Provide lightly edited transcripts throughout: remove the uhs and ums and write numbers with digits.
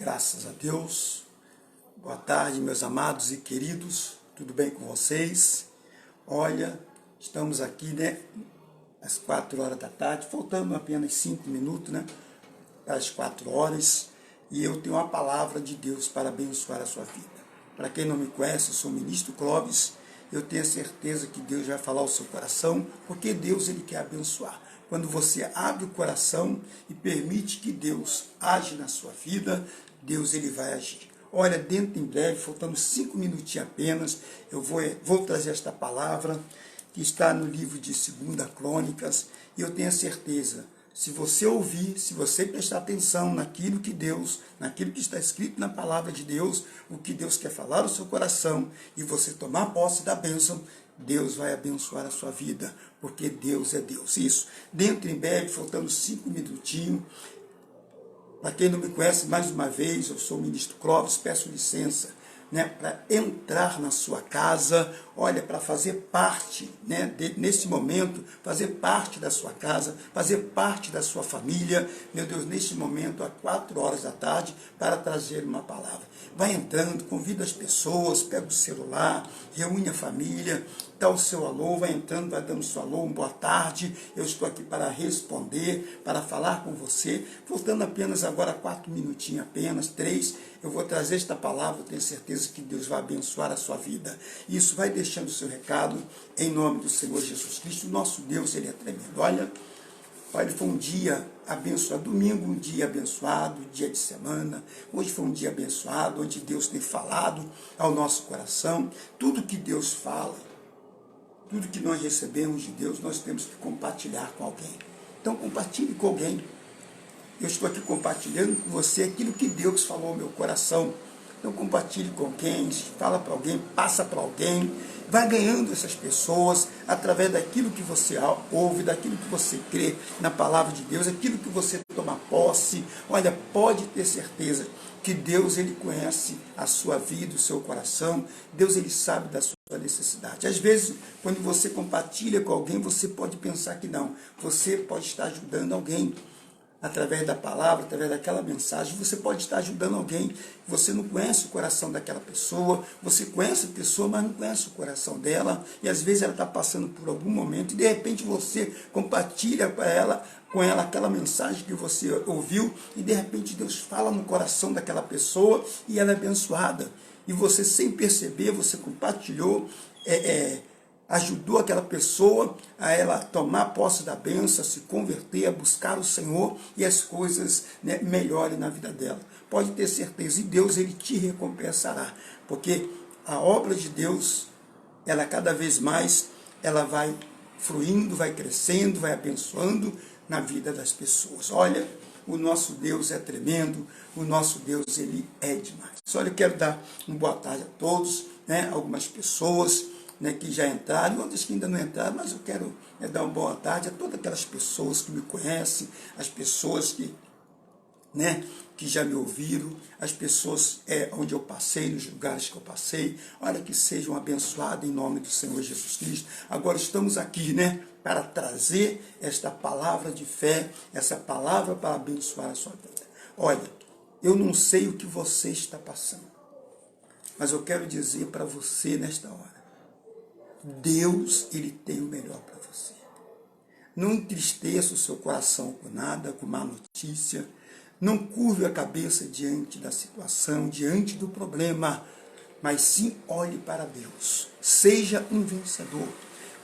Graças a Deus. Boa tarde, meus amados e queridos. Tudo bem com vocês? Olha, estamos aqui, às 4 horas da tarde, faltando apenas 5 minutos, às 4 horas. E eu tenho uma palavra de Deus para abençoar a sua vida. Para quem não me conhece, eu sou o ministro Clóvis. Eu tenho certeza que Deus vai falar ao seu coração, porque Deus ele quer abençoar. Quando você abre o coração e permite que Deus age na sua vida, Deus ele vai agir. Olha, dentro em breve, faltando 5 minutinhos apenas, eu vou trazer esta palavra que está no livro de 2 Crônicas, e eu tenho a certeza, se você ouvir, se você prestar atenção naquilo que está escrito na palavra de Deus, o que Deus quer falar no seu coração, e você tomar posse da bênção, Deus vai abençoar a sua vida, porque Deus é Deus. Isso, dentro em breve, faltando 5 minutinhos. Para quem não me conhece, mais uma vez, eu sou o ministro Clóvis, peço licença, para entrar na sua casa, olha, para fazer parte, nesse momento, fazer parte da sua casa, fazer parte da sua família, meu Deus, neste momento, às 4 horas da tarde, para trazer uma palavra. Vai entrando, convida as pessoas, pega o celular, reúne a família, dá o seu alô, vai entrando, vai dando o seu alô, boa tarde, eu estou aqui para responder, para falar com você, faltando apenas agora 4 minutinhos apenas, 3, eu vou trazer esta palavra, eu tenho certeza que Deus vai abençoar a sua vida. Isso, vai deixando o seu recado, em nome do Senhor Jesus Cristo. O nosso Deus, ele é tremendo. Olha, foi um dia abençoado, domingo um dia abençoado, dia de semana, hoje foi um dia abençoado, onde Deus tem falado ao nosso coração, tudo que Deus fala, tudo que nós recebemos de Deus, nós temos que compartilhar com alguém. Então compartilhe com alguém. Eu estou aqui compartilhando com você aquilo que Deus falou ao meu coração. Então compartilhe com alguém, fala para alguém, passa para alguém, vai ganhando essas pessoas através daquilo que você ouve, daquilo que você crê na palavra de Deus, aquilo que você toma posse. Olha, pode ter certeza que Deus ele conhece a sua vida, o seu coração, Deus ele sabe da sua necessidade. Às vezes, quando você compartilha com alguém, você pode pensar que não, você pode estar ajudando alguém. Através da palavra, através daquela mensagem, você pode estar ajudando alguém. Você não conhece o coração daquela pessoa, você conhece a pessoa, mas não conhece o coração dela, e às vezes ela está passando por algum momento, e de repente você compartilha com ela aquela mensagem que você ouviu, e de repente Deus fala no coração daquela pessoa, e ela é abençoada. E você, sem perceber, você compartilhou, ajudou aquela pessoa a ela tomar posse da bênção, a se converter, a buscar o Senhor, e as coisas melhorem na vida dela. Pode ter certeza, e Deus ele te recompensará, porque a obra de Deus, ela cada vez mais, ela vai fluindo, vai crescendo, vai abençoando na vida das pessoas. Olha, o nosso Deus é tremendo, o nosso Deus ele é demais. Olha, eu quero dar uma boa tarde a todos, algumas pessoas que já entraram, outras que ainda não entraram, mas eu quero dar uma boa tarde a todas aquelas pessoas que me conhecem, as pessoas que já me ouviram, as pessoas onde eu passei, nos lugares que eu passei. Olha, que sejam abençoados em nome do Senhor Jesus Cristo. Agora estamos aqui, para trazer esta palavra de fé, essa palavra para abençoar a sua vida. Olha, eu não sei o que você está passando, mas eu quero dizer para você nesta hora, Deus, ele tem o melhor para você. Não entristeça o seu coração com nada, com má notícia. Não curve a cabeça diante da situação, diante do problema, mas sim olhe para Deus. Seja um vencedor,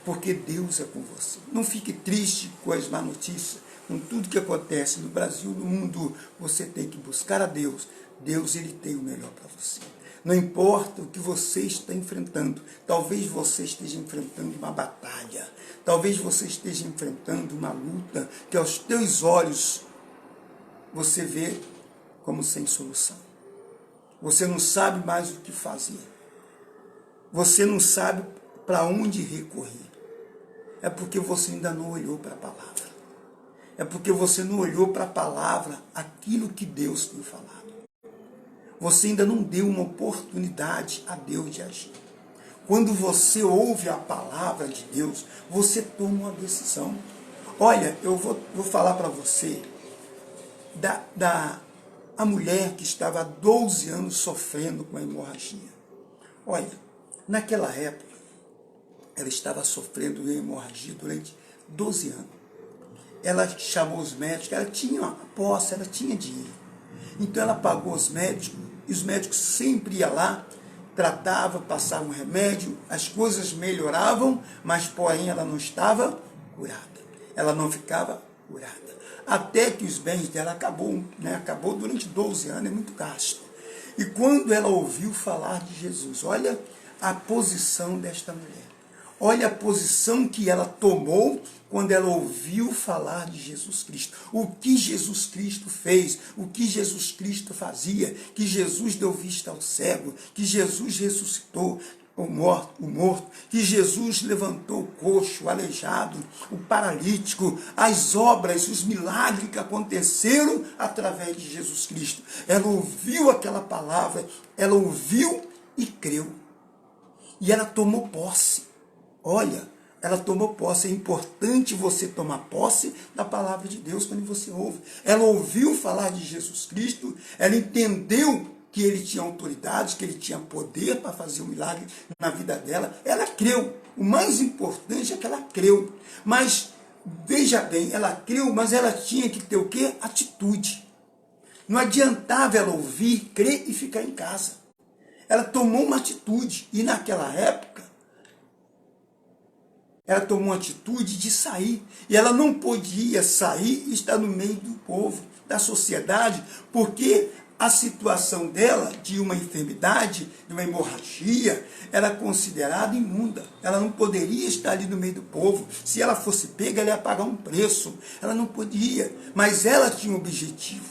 porque Deus é com você. Não fique triste com as má notícias, com tudo que acontece no Brasil, no mundo. Você tem que buscar a Deus. Deus, ele tem o melhor para você. Não importa o que você está enfrentando, talvez você esteja enfrentando uma batalha, talvez você esteja enfrentando uma luta que aos teus olhos você vê como sem solução. Você não sabe mais o que fazer, você não sabe para onde recorrer. É porque você ainda não olhou para a palavra, é porque você não olhou para a palavra aquilo que Deus tem falado. Você ainda não deu uma oportunidade a Deus de agir. Quando você ouve a palavra de Deus, você toma uma decisão. Olha, eu vou falar para você a mulher que estava há 12 anos sofrendo com a hemorragia. Olha, naquela época, ela estava sofrendo de hemorragia durante 12 anos. Ela chamou os médicos, ela tinha uma posse, ela tinha dinheiro. Então ela pagou os médicos, e os médicos sempre iam lá, tratavam, passavam remédio, as coisas melhoravam, mas porém ela não estava curada. Ela não ficava curada. Até que os bens dela acabou, né? Acabou durante 12 anos, é muito gasto. E quando ela ouviu falar de Jesus, olha a posição desta mulher. Olha a posição que ela tomou quando ela ouviu falar de Jesus Cristo. O que Jesus Cristo fez, o que Jesus Cristo fazia, que Jesus deu vista ao cego, que Jesus ressuscitou o morto, que Jesus levantou o coxo, o aleijado, o paralítico, as obras, os milagres que aconteceram através de Jesus Cristo. Ela ouviu aquela palavra, ela ouviu e creu. E ela tomou posse. Olha, ela tomou posse. É importante você tomar posse da palavra de Deus quando você ouve. Ela ouviu falar de Jesus Cristo, ela entendeu que ele tinha autoridade, que ele tinha poder para fazer um milagre na vida dela. Ela creu. O mais importante é que ela creu. Mas, veja bem, ela creu, mas ela tinha que ter o quê? Atitude. Não adiantava ela ouvir, crer e ficar em casa. Ela tomou uma atitude. E naquela época, ela tomou uma atitude de sair. E ela não podia sair e estar no meio do povo, da sociedade, porque a situação dela, de uma enfermidade, de uma hemorragia, era considerada imunda. Ela não poderia estar ali no meio do povo. Se ela fosse pega, ela ia pagar um preço. Ela não podia. Mas ela tinha um objetivo.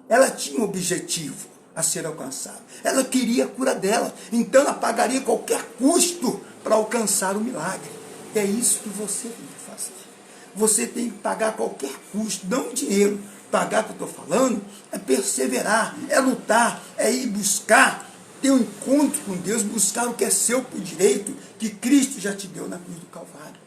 Ela tinha um objetivo a ser alcançado. Ela queria a cura dela. Então ela pagaria qualquer custo para alcançar o milagre. É isso que você tem que fazer. Você tem que pagar qualquer custo, não dinheiro. Pagar o que eu estou falando é perseverar, é lutar, é ir buscar, ter um encontro com Deus, buscar o que é seu por direito, que Cristo já te deu na cruz do Calvário.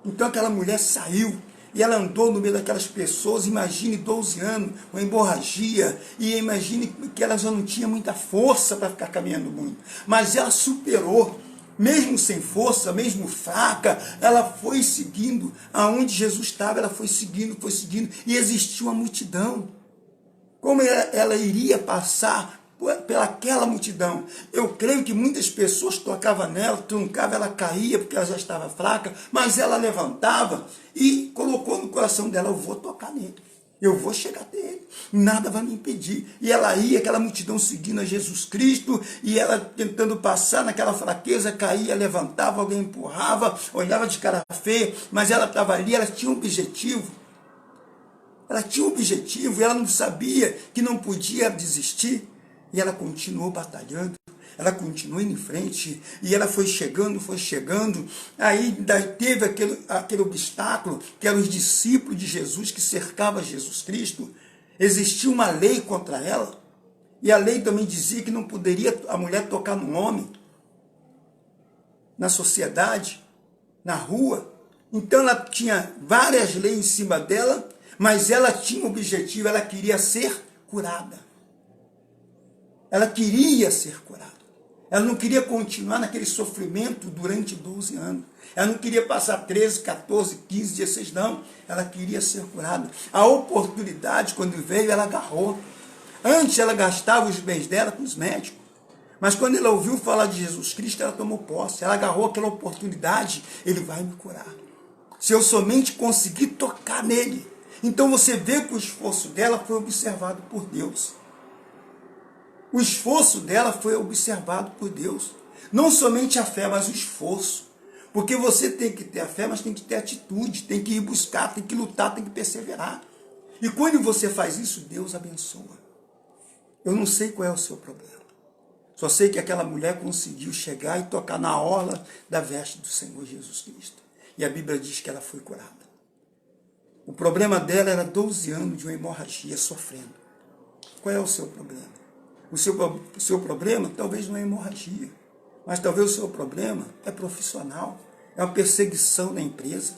Então aquela mulher saiu e ela andou no meio daquelas pessoas, imagine 12 anos, uma hemorragia, e imagine que ela já não tinha muita força para ficar caminhando muito. Mas ela superou. Mesmo sem força, mesmo fraca, ela foi seguindo aonde Jesus estava, ela foi seguindo, e existia uma multidão. Como ela iria passar pelaquela multidão? Eu creio que muitas pessoas tocavam nela, truncavam, ela caía porque ela já estava fraca, mas ela levantava e colocou no coração dela, eu vou tocar nele. Eu vou chegar até ele, nada vai me impedir. E ela ia, aquela multidão seguindo a Jesus Cristo, e ela tentando passar naquela fraqueza, caía, levantava, alguém empurrava, olhava de cara feia, mas ela estava ali, ela tinha um objetivo. Ela tinha um objetivo, e ela não sabia que não podia desistir, e ela continuou batalhando. Ela continuou indo em frente, e ela foi chegando, aí teve aquele obstáculo, que eram os discípulos de Jesus, que cercavam Jesus Cristo. Existia uma lei contra ela, e a lei também dizia que não poderia a mulher tocar no homem, na sociedade, na rua. Então ela tinha várias leis em cima dela, mas ela tinha um objetivo, ela queria ser curada. Ela queria ser curada. Ela não queria continuar naquele sofrimento durante 12 anos. Ela não queria passar 13, 14, 15, 16, não. Ela queria ser curada. A oportunidade, quando veio, ela agarrou. Antes ela gastava os bens dela com os médicos. Mas quando ela ouviu falar de Jesus Cristo, ela tomou posse. Ela agarrou aquela oportunidade. Ele vai me curar. Se eu somente conseguir tocar nele. Então você vê que o esforço dela foi observado por Deus. O esforço dela foi observado por Deus. Não somente a fé, mas o esforço. Porque você tem que ter a fé, mas tem que ter atitude, tem que ir buscar, tem que lutar, tem que perseverar. E quando você faz isso, Deus abençoa. Eu não sei qual é o seu problema. Só sei que aquela mulher conseguiu chegar e tocar na orla da veste do Senhor Jesus Cristo. E a Bíblia diz que ela foi curada. O problema dela era 12 anos de uma hemorragia sofrendo. Qual é o seu problema? O seu problema talvez não é hemorragia, mas talvez o seu problema é profissional, é uma perseguição na empresa,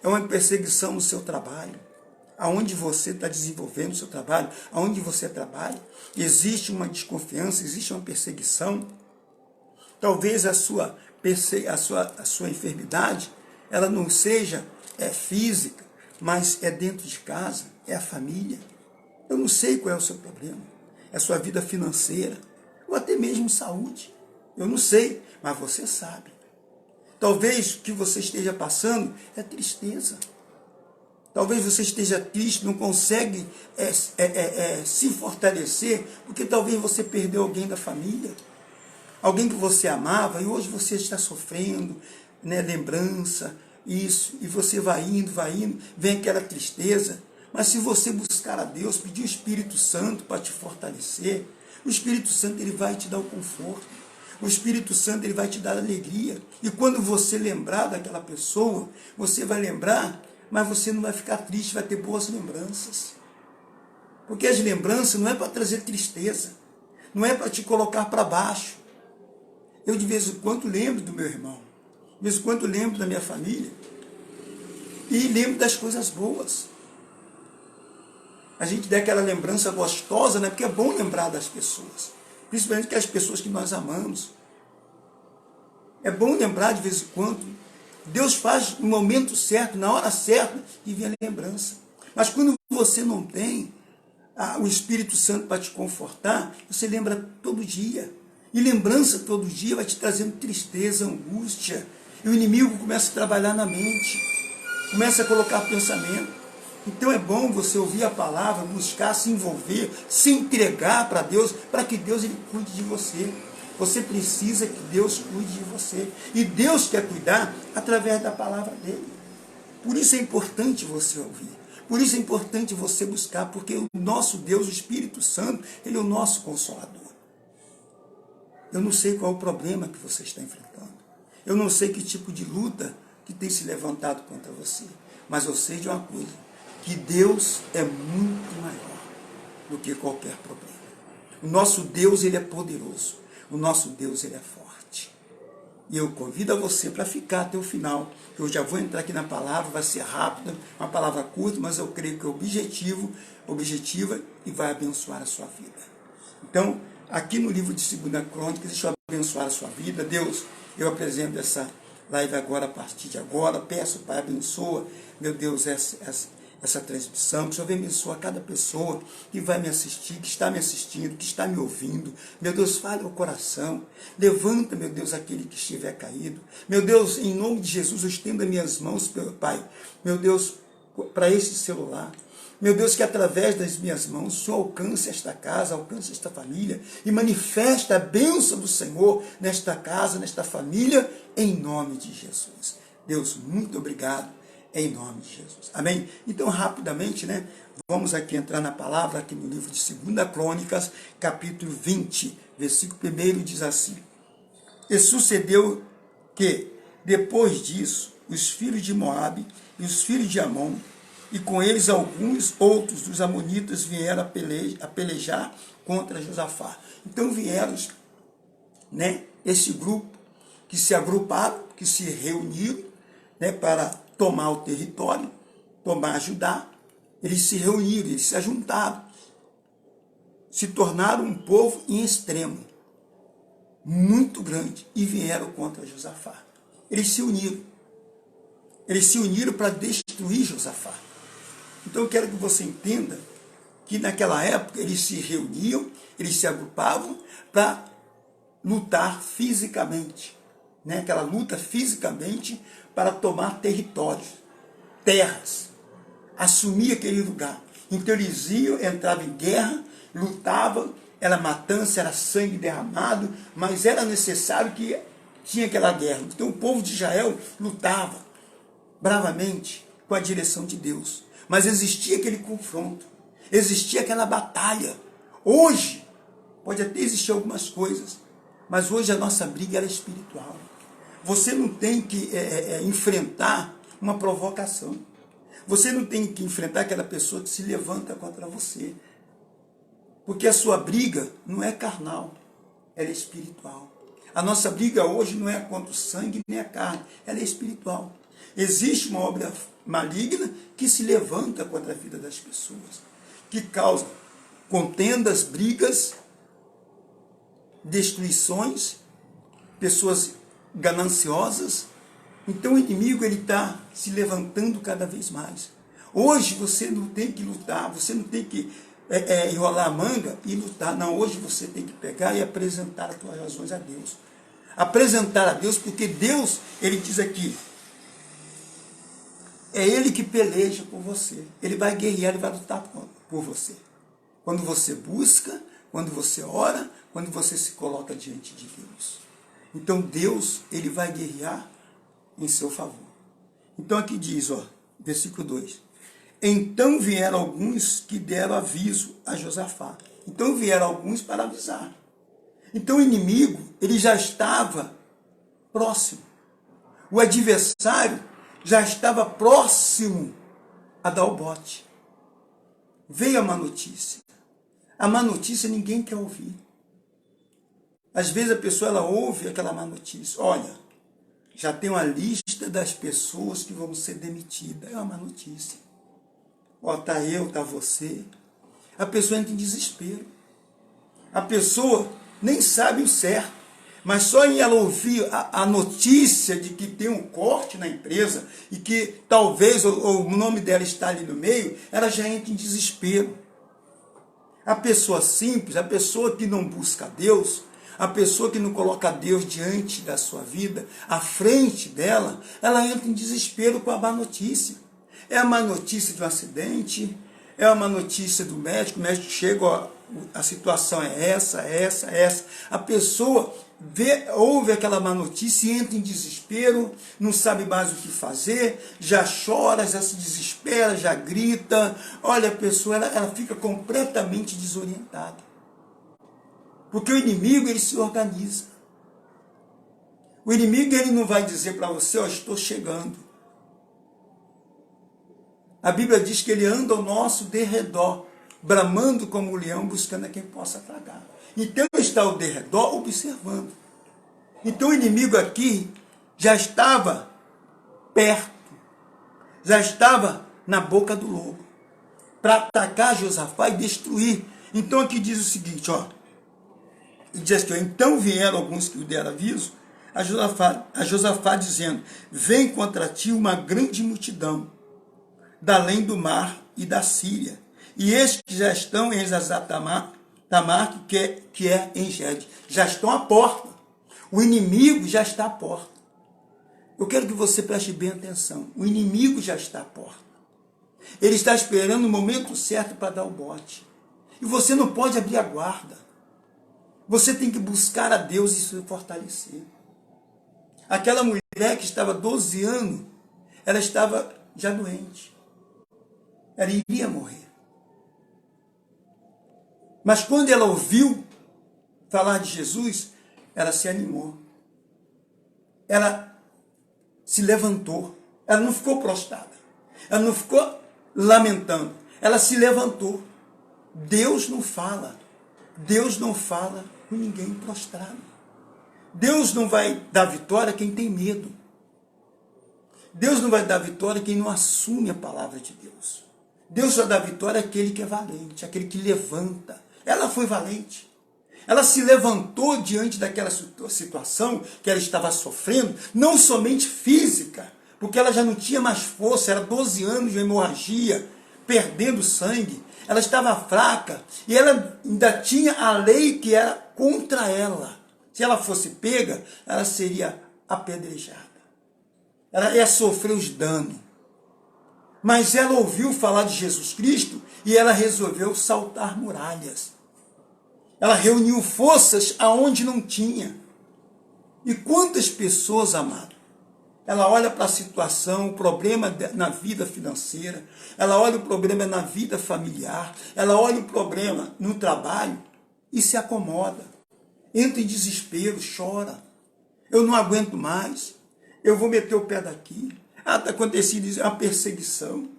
é uma perseguição no seu trabalho, aonde você está desenvolvendo o seu trabalho, aonde você trabalha, existe uma desconfiança, existe uma perseguição. Talvez a sua enfermidade, ela não seja física, mas é dentro de casa, é a família. Eu não sei qual é o seu problema, é a sua vida financeira, ou até mesmo saúde. Eu não sei, mas você sabe. Talvez o que você esteja passando é tristeza. Talvez você esteja triste, não consegue se fortalecer, porque talvez você perdeu alguém da família, alguém que você amava, e hoje você está sofrendo, né, lembrança, isso, e você vai indo, vem aquela tristeza. Mas se você buscar a Deus, pedir o Espírito Santo para te fortalecer, o Espírito Santo ele vai te dar o conforto, o Espírito Santo ele vai te dar alegria. E quando você lembrar daquela pessoa, você vai lembrar, mas você não vai ficar triste, vai ter boas lembranças. Porque as lembranças não é para trazer tristeza, não é para te colocar para baixo. Eu de vez em quando lembro do meu irmão, de vez em quando lembro da minha família, e lembro das coisas boas. A gente dá aquela lembrança gostosa, né? Porque é bom lembrar das pessoas, principalmente as pessoas que nós amamos. É bom lembrar de vez em quando. Deus faz no momento certo, na hora certa, e vem a lembrança. Mas quando você não tem o Espírito Santo para te confortar, você lembra todo dia. E lembrança todo dia vai te trazendo tristeza, angústia. E o inimigo começa a trabalhar na mente, começa a colocar pensamento. Então é bom você ouvir a palavra, buscar se envolver, se entregar para Deus, para que Deus ele cuide de você. Você precisa que Deus cuide de você. E Deus quer cuidar através da palavra dele. Por isso é importante você ouvir. Por isso é importante você buscar, porque o nosso Deus, o Espírito Santo, ele é o nosso Consolador. Eu não sei qual é o problema que você está enfrentando. Eu não sei que tipo de luta que tem se levantado contra você. Mas eu sei de uma coisa, que Deus é muito maior do que qualquer problema. O nosso Deus, ele é poderoso. O nosso Deus, ele é forte. E eu convido a você para ficar até o final. Eu já vou entrar aqui na palavra, vai ser rápida, uma palavra curta, mas eu creio que é objetiva e vai abençoar a sua vida. Então, aqui no livro de 2 Crônicas, deixa eu abençoar a sua vida. Deus, eu apresento essa live agora, a partir de agora. Peço, Pai, abençoa, meu Deus, essa transmissão, que o Senhor venha abençoar cada pessoa que vai me assistir, que está me assistindo, que está me ouvindo. Meu Deus, fale ao coração, levanta, meu Deus, aquele que estiver caído. Meu Deus, em nome de Jesus, eu estendo as minhas mãos, meu Pai, meu Deus, para esse celular. Meu Deus, que através das minhas mãos o Senhor alcance esta casa, alcance esta família e manifeste a bênção do Senhor nesta casa, nesta família, em nome de Jesus. Deus, muito obrigado. Em nome de Jesus. Amém? Então, rapidamente, né? Vamos aqui entrar na palavra, aqui no livro de 2 Crônicas, capítulo 20, versículo 1 diz assim: E sucedeu que, depois disso, os filhos de Moabe e os filhos de Amon, e com eles alguns outros dos amonitas vieram a pelejar contra Josafá. Então vieram, né, esse grupo que se agruparam, que se reuniram, né, para tomar o território, tomar Judá. Eles se reuniram, eles se ajuntaram, se tornaram um povo em extremo, muito grande, e vieram contra Josafá. Eles se uniram para destruir Josafá. Então eu quero que você entenda que naquela época eles se reuniam, eles se agrupavam para lutar fisicamente, né? Aquela luta fisicamente para tomar territórios, terras, assumir aquele lugar. Então eles iam, entravam em guerra, lutavam, era matança, era sangue derramado, mas era necessário que tinha aquela guerra. Então o povo de Israel lutava bravamente com a direção de Deus. Mas existia aquele confronto, existia aquela batalha. Hoje, pode até existir algumas coisas, mas hoje a nossa briga era espiritual. Você não tem que enfrentar uma provocação. Você não tem que enfrentar aquela pessoa que se levanta contra você. Porque a sua briga não é carnal, ela é espiritual. A nossa briga hoje não é contra o sangue nem a carne, ela é espiritual. Existe uma obra maligna que se levanta contra a vida das pessoas, que causa contendas, brigas, destruições, pessoas gananciosas. Então o inimigo está se levantando cada vez mais. Hoje você não tem que lutar, você não tem que enrolar a manga e lutar. Não, hoje você tem que pegar e apresentar as suas razões a Deus. Apresentar a Deus, porque Deus, ele diz aqui, é Ele que peleja por você. Ele vai guerrear, Ele vai lutar por você. Quando você busca, quando você ora, quando você se coloca diante de Deus. Então Deus, Ele vai guerrear em seu favor. Então aqui diz, versículo 2. Então vieram alguns que deram aviso a Josafá. Então vieram alguns para avisar. Então o inimigo, ele já estava próximo. O adversário já estava próximo a dar o bote. Veio a má notícia. A má notícia ninguém quer ouvir. Às vezes a pessoa ela ouve aquela má notícia. Olha, já tem uma lista das pessoas que vão ser demitidas. É uma má notícia. Está eu, está você. A pessoa entra em desespero. A pessoa nem sabe o certo. Mas só em ela ouvir a notícia de que tem um corte na empresa e que talvez o nome dela está ali no meio, ela já entra em desespero. A pessoa simples, a pessoa que não busca Deus, a pessoa que não coloca Deus diante da sua vida, à frente dela, ela entra em desespero com a má notícia. É a má notícia de um acidente, é a má notícia do médico, o médico chega, a situação é essa. A pessoa ouve aquela má notícia e entra em desespero, não sabe mais o que fazer, já chora, já se desespera, já grita. Olha, a pessoa ela fica completamente desorientada. Porque o inimigo, ele se organiza. O inimigo, ele não vai dizer para você, estou chegando. A Bíblia diz que ele anda ao nosso derredor, bramando como um leão, buscando a quem possa tragar. Então está ao derredor observando. Então o inimigo aqui já estava perto, já estava na boca do lobo, para atacar Josafá e destruir. Então aqui diz o seguinte, diz assim, então vieram alguns que o deram aviso a Josafá dizendo, vem contra ti uma grande multidão, da além do mar e da Síria, e estes que já estão em Zatamar, que é em Gede, já estão à porta. O inimigo já está à porta. Eu quero que você preste bem atenção. O inimigo já está à porta. Ele está esperando o momento certo para dar o bote. E você não pode abrir a guarda. Você tem que buscar a Deus e se fortalecer. Aquela mulher que estava 12 anos, ela estava já doente. Ela iria morrer. Mas quando ela ouviu falar de Jesus, ela se animou. Ela se levantou. Ela não ficou prostrada. Ela não ficou lamentando. Ela se levantou. Deus não fala. Deus não fala com ninguém prostrado. Deus não vai dar vitória a quem tem medo. Deus não vai dar vitória a quem não assume a palavra de Deus. Deus só dá vitória àquele que é valente, aquele que levanta. Ela foi valente. Ela se levantou diante daquela situação que ela estava sofrendo, não somente física, porque ela já não tinha mais força, era 12 anos de hemorragia, perdendo sangue. Ela estava fraca e ela ainda tinha a lei que era contra ela. Se ela fosse pega, ela seria apedrejada. Ela ia sofrer os danos. Mas ela ouviu falar de Jesus Cristo e ela resolveu saltar muralhas. Ela reuniu forças aonde não tinha. E quantas pessoas, amado, ela olha para a situação, o problema na vida financeira, ela olha o problema na vida familiar, ela olha o problema no trabalho e se acomoda. Entra em desespero, chora. Eu não aguento mais. Eu vou meter o pé daqui. Está acontecendo a perseguição.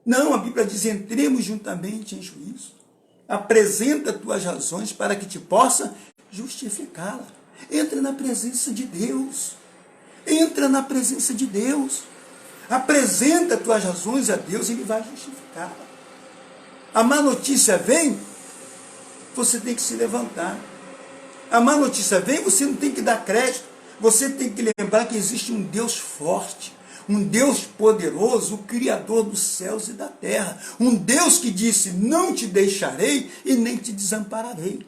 Não, a Bíblia diz, entremos juntamente em juízo. Apresenta tuas razões para que te possa justificá-la. Entra na presença de Deus. Entra na presença de Deus. Apresenta as tuas razões a Deus, Ele vai justificar. A má notícia vem, você tem que se levantar. A má notícia vem, você não tem que dar crédito. Você tem que lembrar que existe um Deus forte, um Deus poderoso, o Criador dos céus e da terra. Um Deus que disse, não te deixarei e nem te desampararei.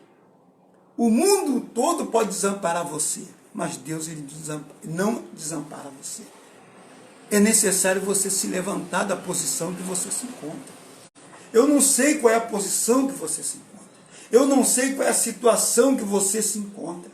O mundo todo pode desamparar você, mas Deus ele não desampara você. É necessário você se levantar da posição que você se encontra. Eu não sei qual é a posição que você se encontra. Eu não sei qual é a situação que você se encontra.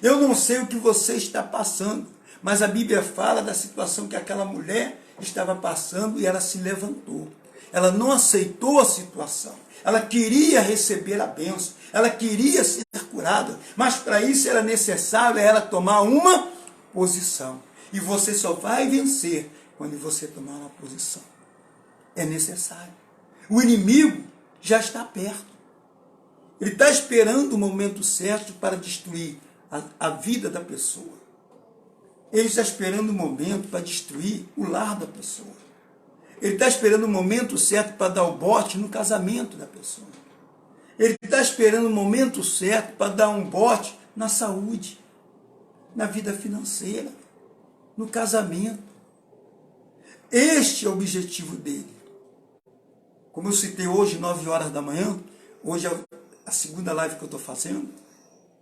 Eu não sei o que você está passando. Mas a Bíblia fala da situação que aquela mulher estava passando e ela se levantou. Ela não aceitou a situação. Ela queria receber a bênção. Ela queria ser curada. Mas para isso era necessário ela tomar uma posição. E você só vai vencer quando você tomar uma posição. É necessário. O inimigo já está perto. Ele está esperando o momento certo para destruir a vida da pessoa. Ele está esperando o momento para destruir o lar da pessoa. Ele está esperando o momento certo para dar o bote no casamento da pessoa. Ele está esperando o momento certo para dar um bote na saúde, na vida financeira, no casamento. Este é o objetivo dele. Como eu citei hoje, 9 horas da manhã, hoje é a segunda live que eu estou fazendo.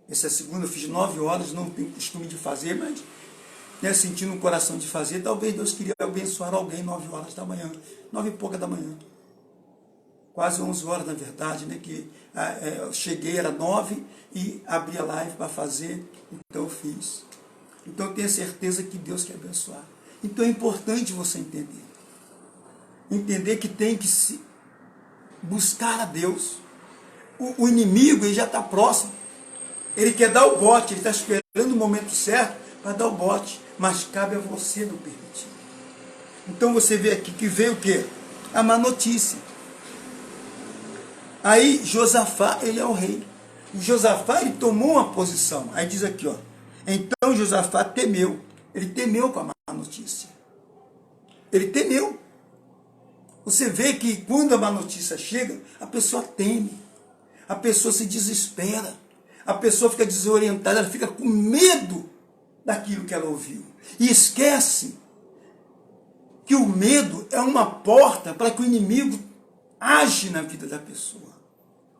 Essa é a segunda, eu fiz 9 horas, não tenho costume de fazer, mas sentindo no coração de fazer, talvez Deus queria abençoar alguém 9 horas da manhã, 9 e pouca da manhã. Quase 11 horas, na verdade, que eu cheguei, era 9 e abri a live para fazer, então eu fiz. Então eu tenho certeza que Deus quer abençoar. Então é importante você entender. Entender que tem que se buscar a Deus. O inimigo ele já está próximo. Ele quer dar o bote, ele está esperando o momento certo para dar o bote. Mas cabe a você não permitir. Então você vê aqui que veio o quê? A má notícia. Aí Josafá, ele é o rei. E Josafá, ele tomou uma posição. Aí diz aqui, ó. Então Josafá temeu. Ele temeu com a má notícia. Ele temeu. Você vê que quando a má notícia chega, a pessoa teme. A pessoa se desespera. A pessoa fica desorientada, ela fica com medo daquilo que ela ouviu. E esquece que o medo é uma porta para que o inimigo age na vida da pessoa.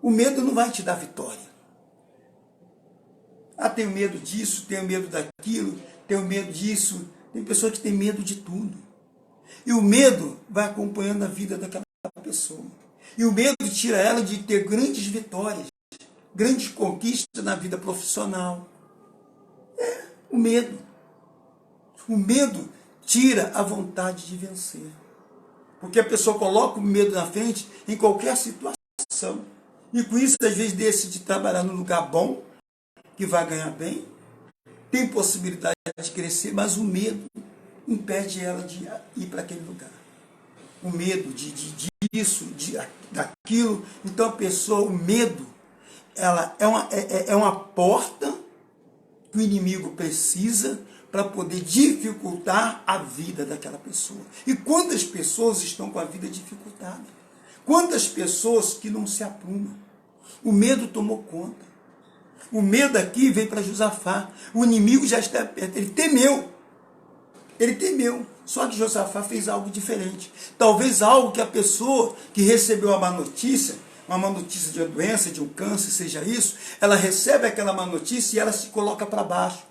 O medo não vai te dar vitória. Ah, tenho medo disso, tenho medo daquilo, tenho medo disso. Tem pessoa que tem medo de tudo. E o medo vai acompanhando a vida daquela pessoa. E o medo tira ela de ter grandes vitórias, grandes conquistas na vida profissional. O medo. O medo tira a vontade de vencer. Porque a pessoa coloca o medo na frente em qualquer situação. E com isso, às vezes, decide trabalhar num lugar bom, que vai ganhar bem, tem possibilidade de crescer, mas o medo impede ela de ir para aquele lugar. O medo disso, daquilo. Então a pessoa, o medo, ela é uma porta que o inimigo precisa para poder dificultar a vida daquela pessoa. E quantas pessoas estão com a vida dificultada? Quantas pessoas que não se aprumam? O medo tomou conta. O medo aqui veio para Josafá. O inimigo já está perto. Ele temeu. Ele temeu. Só que Josafá fez algo diferente. Talvez algo que a pessoa que recebeu a má notícia, uma má notícia de uma doença, de um câncer, seja isso, ela recebe aquela má notícia e ela se coloca para baixo.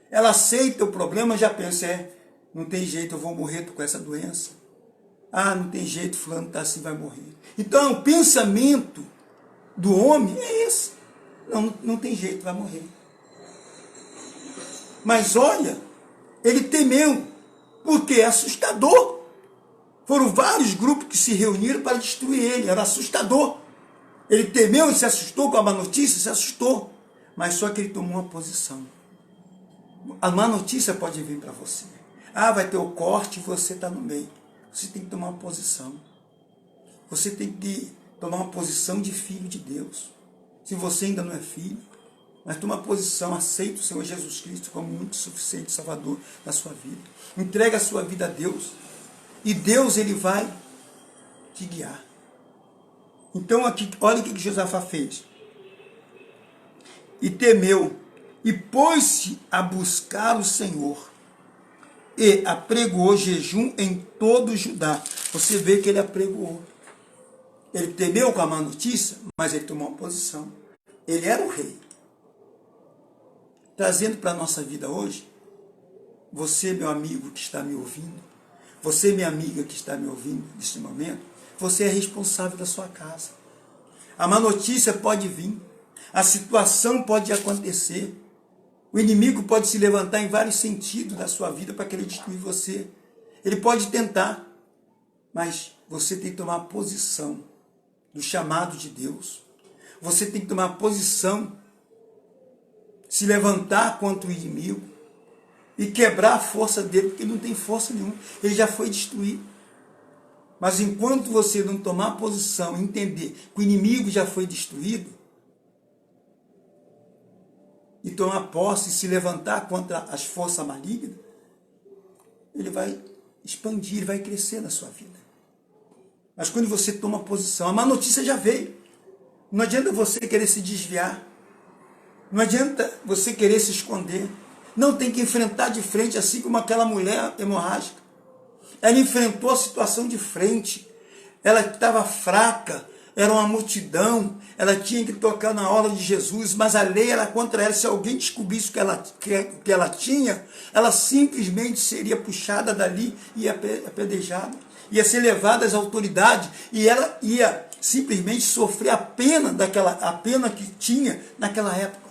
Ela aceita o problema e já pensa, não tem jeito, eu vou morrer com essa doença. Ah, não tem jeito, fulano está assim, vai morrer. Então, o pensamento do homem é esse. Não tem jeito, vai morrer. Mas olha, ele temeu, porque é assustador. Foram vários grupos que se reuniram para destruir ele, era assustador. Ele temeu e se assustou com a má notícia, se assustou. Mas só que ele tomou uma posição. A má notícia pode vir para você. Ah, vai ter o corte e você está no meio. Você tem que tomar uma posição. Você tem que tomar uma posição de filho de Deus. Se você ainda não é filho, mas toma posição, aceita o Senhor Jesus Cristo como único e suficiente Salvador da sua vida. Entrega a sua vida a Deus, e Deus ele vai te guiar. Então aqui, olha o que Josafá fez. E temeu, e pôs-se a buscar o Senhor, e apregoou jejum em todo o Judá. Você vê que ele apregoou. Ele temeu com a má notícia, mas ele tomou uma posição. Ele era o rei. Trazendo para a nossa vida hoje, você, meu amigo que está me ouvindo, você, minha amiga que está me ouvindo neste momento, você é responsável da sua casa. A má notícia pode vir, a situação pode acontecer, o inimigo pode se levantar em vários sentidos da sua vida para querer destruir você. Ele pode tentar, mas você tem que tomar posição do chamado de Deus. Você tem que tomar posição, se levantar contra o inimigo e quebrar a força dele, porque ele não tem força nenhuma, ele já foi destruído. Mas enquanto você não tomar posição, entender que o inimigo já foi destruído, e tomar posse e se levantar contra as forças malignas, ele vai expandir, ele vai crescer na sua vida. Mas quando você toma posição, a má notícia já veio. Não adianta você querer se desviar. Não adianta você querer se esconder. Não, tem que enfrentar de frente, assim como aquela mulher hemorrágica. Ela enfrentou a situação de frente. Ela estava fraca, era uma multidão, ela tinha que tocar na hora de Jesus, mas a lei era contra ela. Se alguém descobrisse o que ela tinha, ela simplesmente seria puxada dali e apedrejada. Ia ser levada às autoridades e ela ia simplesmente sofrer a pena que tinha naquela época.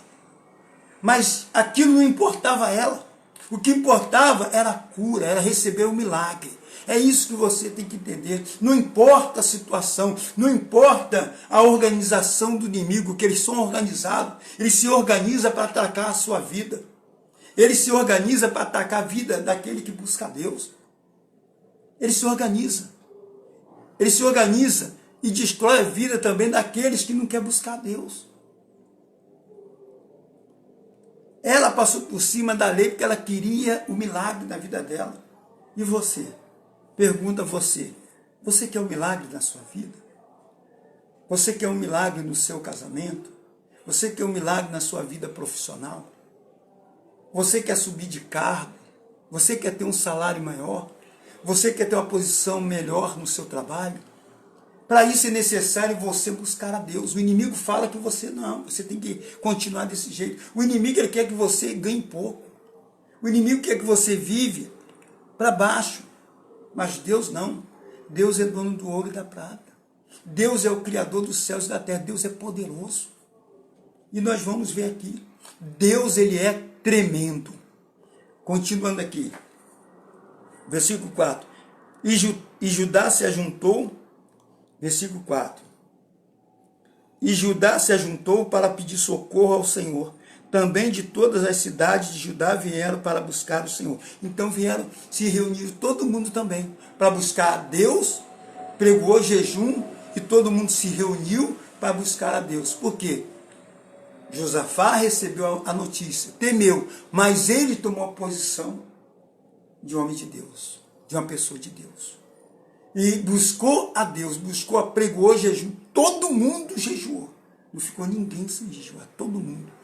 Mas aquilo não importava a ela. O que importava era a cura, era receber o milagre. É isso que você tem que entender. Não importa a situação, não importa a organização do inimigo, que eles são organizados. Ele se organiza para atacar a sua vida. Ele se organiza para atacar a vida daquele que busca a Deus. Ele se organiza. Ele se organiza e destrói a vida também daqueles que não querem buscar a Deus. Ela passou por cima da lei porque ela queria o milagre na vida dela. E você? Pergunta você. Você quer um milagre na sua vida? Você quer um milagre no seu casamento? Você quer um milagre na sua vida profissional? Você quer subir de cargo? Você quer ter um salário maior? Você quer ter uma posição melhor no seu trabalho? Para isso é necessário você buscar a Deus. O inimigo fala que você não, você tem que continuar desse jeito. O inimigo ele quer que você ganhe pouco. O inimigo quer que você vive para baixo. Mas Deus não. Deus é dono do ouro e da prata. Deus é o Criador dos céus e da terra. Deus é poderoso. E nós vamos ver aqui. Deus ele é tremendo. Continuando aqui. Versículo 4. E Judá se ajuntou. Versículo 4. E Judá se ajuntou para pedir socorro ao Senhor. Também de todas as cidades de Judá vieram para buscar o Senhor. Então vieram, se reuniram todo mundo também para buscar a Deus, pregou jejum e todo mundo se reuniu para buscar a Deus. Por quê? Josafá recebeu a notícia, temeu, mas ele tomou a posição de homem de Deus, de uma pessoa de Deus. E buscou a Deus, pregou jejum, todo mundo jejuou. Não ficou ninguém sem jejuar, todo mundo.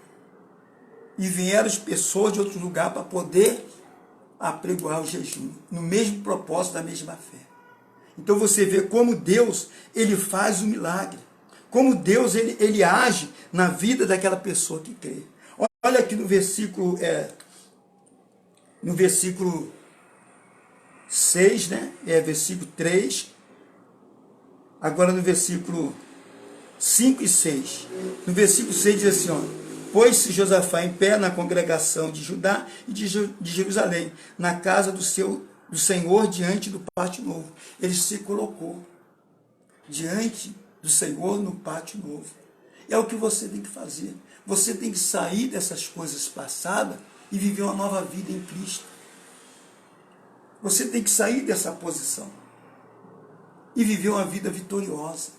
E vieram as pessoas de outro lugar para poder apregoar o jejum, no mesmo propósito, da mesma fé. Então você vê como Deus, ele faz o milagre. Como Deus, ele age na vida daquela pessoa que crê. Olha aqui no versículo 6, né? Versículo 3. Agora no versículo 5 e 6. No versículo 6 diz assim, ó. Pôs-se Josafá em pé na congregação de Judá e de Jerusalém, na casa do Senhor, diante do pátio novo. Ele se colocou diante do Senhor no pátio novo. É o que você tem que fazer. Você tem que sair dessas coisas passadas e viver uma nova vida em Cristo. Você tem que sair dessa posição e viver uma vida vitoriosa.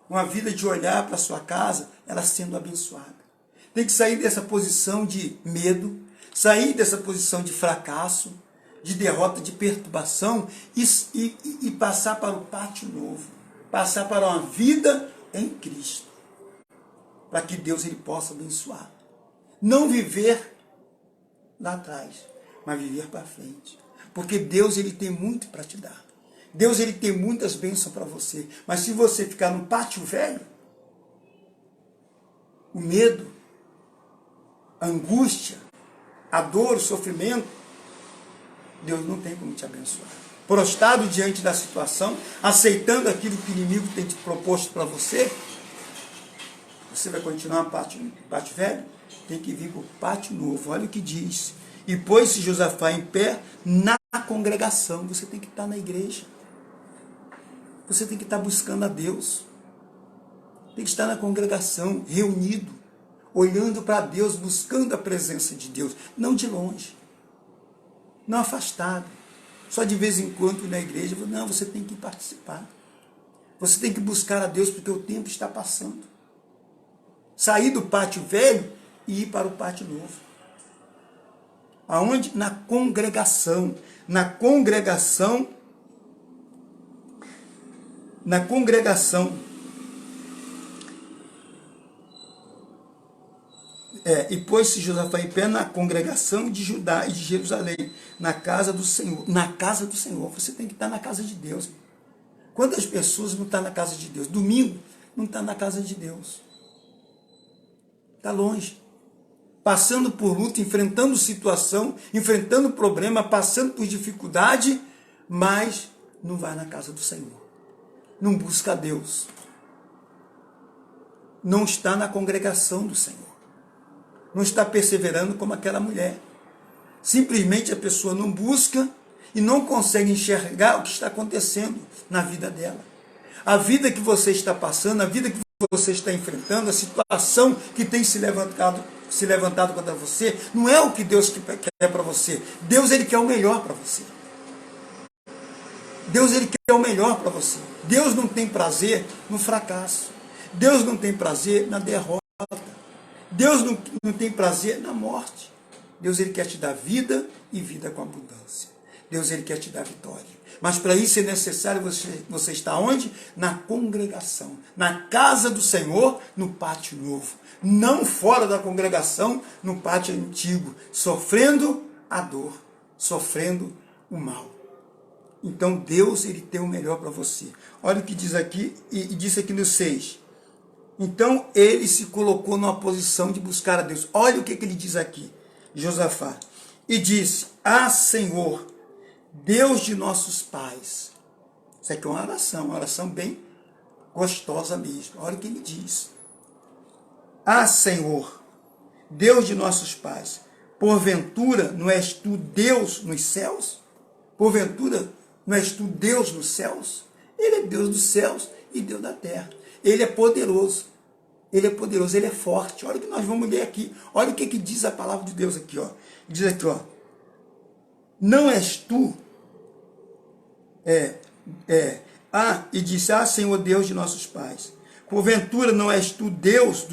Uma vida de olhar para a sua casa, ela sendo abençoada. Tem que sair dessa posição de medo, sair dessa posição de fracasso, de derrota, de perturbação e passar para o pátio novo, passar para uma vida em Cristo, para que Deus ele possa abençoar. Não viver lá atrás, mas viver para frente, porque Deus ele tem muito para te dar. Deus ele tem muitas bênçãos para você, mas se você ficar no pátio velho, o medo, a angústia, a dor, o sofrimento, Deus não tem como te abençoar. Prostrado diante da situação, aceitando aquilo que o inimigo tem te proposto para você, você vai continuar no pátio velho? Tem que vir para o pátio novo. Olha o que diz. E pôs-se Josafá em pé na congregação. Você tem que estar na igreja. Você tem que estar buscando a Deus. Tem que estar na congregação, reunido, olhando para Deus, buscando a presença de Deus. Não de longe. Não afastado. Só de vez em quando na igreja. Não, você tem que participar. Você tem que buscar a Deus porque o tempo está passando. Sair do pátio velho e ir para o pátio novo. Aonde? Na congregação. Na congregação. Na congregação. E pôs-se Josafá em pé na congregação de Judá e de Jerusalém, na casa do Senhor. Na casa do Senhor. Você tem que estar na casa de Deus. Quantas pessoas não estão na casa de Deus? Domingo não está na casa de Deus. Está longe. Passando por luta, enfrentando situação, enfrentando problema, passando por dificuldade, mas não vai na casa do Senhor. Não busca a Deus. Não está na congregação do Senhor. Não está perseverando como aquela mulher. Simplesmente a pessoa não busca e não consegue enxergar o que está acontecendo na vida dela. A vida que você está passando, a vida que você está enfrentando, a situação que tem se levantado contra você, não é o que Deus quer para você. Deus ele quer o melhor para você. Deus ele quer o melhor para você. Deus não tem prazer no fracasso. Deus não tem prazer na derrota. Deus não tem prazer na morte. Deus ele quer te dar vida e vida com abundância. Deus ele quer te dar vitória. Mas para isso é necessário você estar onde? Na congregação, na casa do Senhor, no pátio novo. Não fora da congregação, no pátio antigo, sofrendo a dor, sofrendo o mal. Então Deus ele tem o melhor para você. Olha o que diz aqui, e disse aqui no 6. Então ele se colocou numa posição de buscar a Deus. Olha o que ele diz aqui, Josafá. E disse: Ah, Senhor, Deus de nossos pais. Isso aqui é uma oração bem gostosa mesmo. Olha o que ele diz. Ah, Senhor, Deus de nossos pais, porventura não és tu Deus nos céus? Porventura não és tu Deus nos céus? Ele é Deus dos céus e Deus da terra. Ele é poderoso. Ele é poderoso, ele é forte. Olha o que nós vamos ler aqui. Olha o que diz a palavra de Deus aqui. Ó. Diz aqui, ó. Não és tu. E disse: Ah, Senhor Deus de nossos pais, porventura não és tu Deus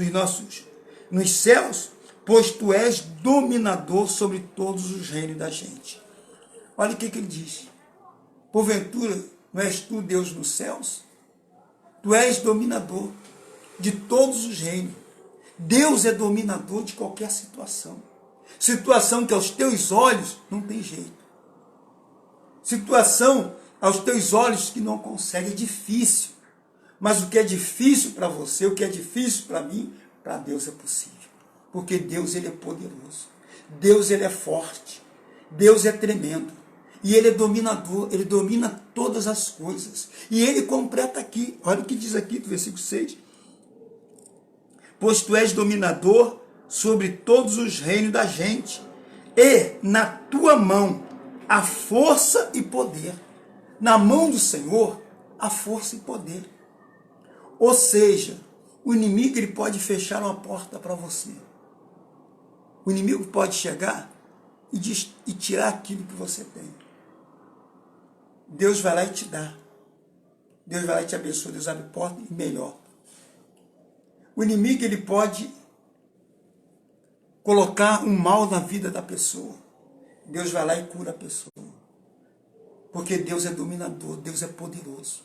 nos céus? Pois tu és dominador sobre todos os reinos da gente. Olha o que ele diz. Porventura não és tu Deus nos céus? Tu és dominador de todos os reinos. Deus é dominador de qualquer situação. Situação que aos teus olhos não tem jeito. Situação aos teus olhos que não consegue, é difícil. Mas o que é difícil para você, o que é difícil para mim, para Deus é possível. Porque Deus ele é poderoso. Deus ele é forte. Deus é tremendo. E ele é dominador, ele domina todas as coisas. E ele completa aqui, olha o que diz aqui do versículo 6. Pois tu és dominador sobre todos os reinos da gente, e na tua mão a força e poder. Na mão do Senhor, a força e poder. Ou seja, o inimigo ele pode fechar uma porta para você. O inimigo pode chegar e tirar aquilo que você tem. Deus vai lá e te dá. Deus vai lá e te abençoa. Deus abre porta e melhor. O inimigo ele pode colocar um mal na vida da pessoa, Deus vai lá e cura a pessoa. Porque Deus é dominador, Deus é poderoso.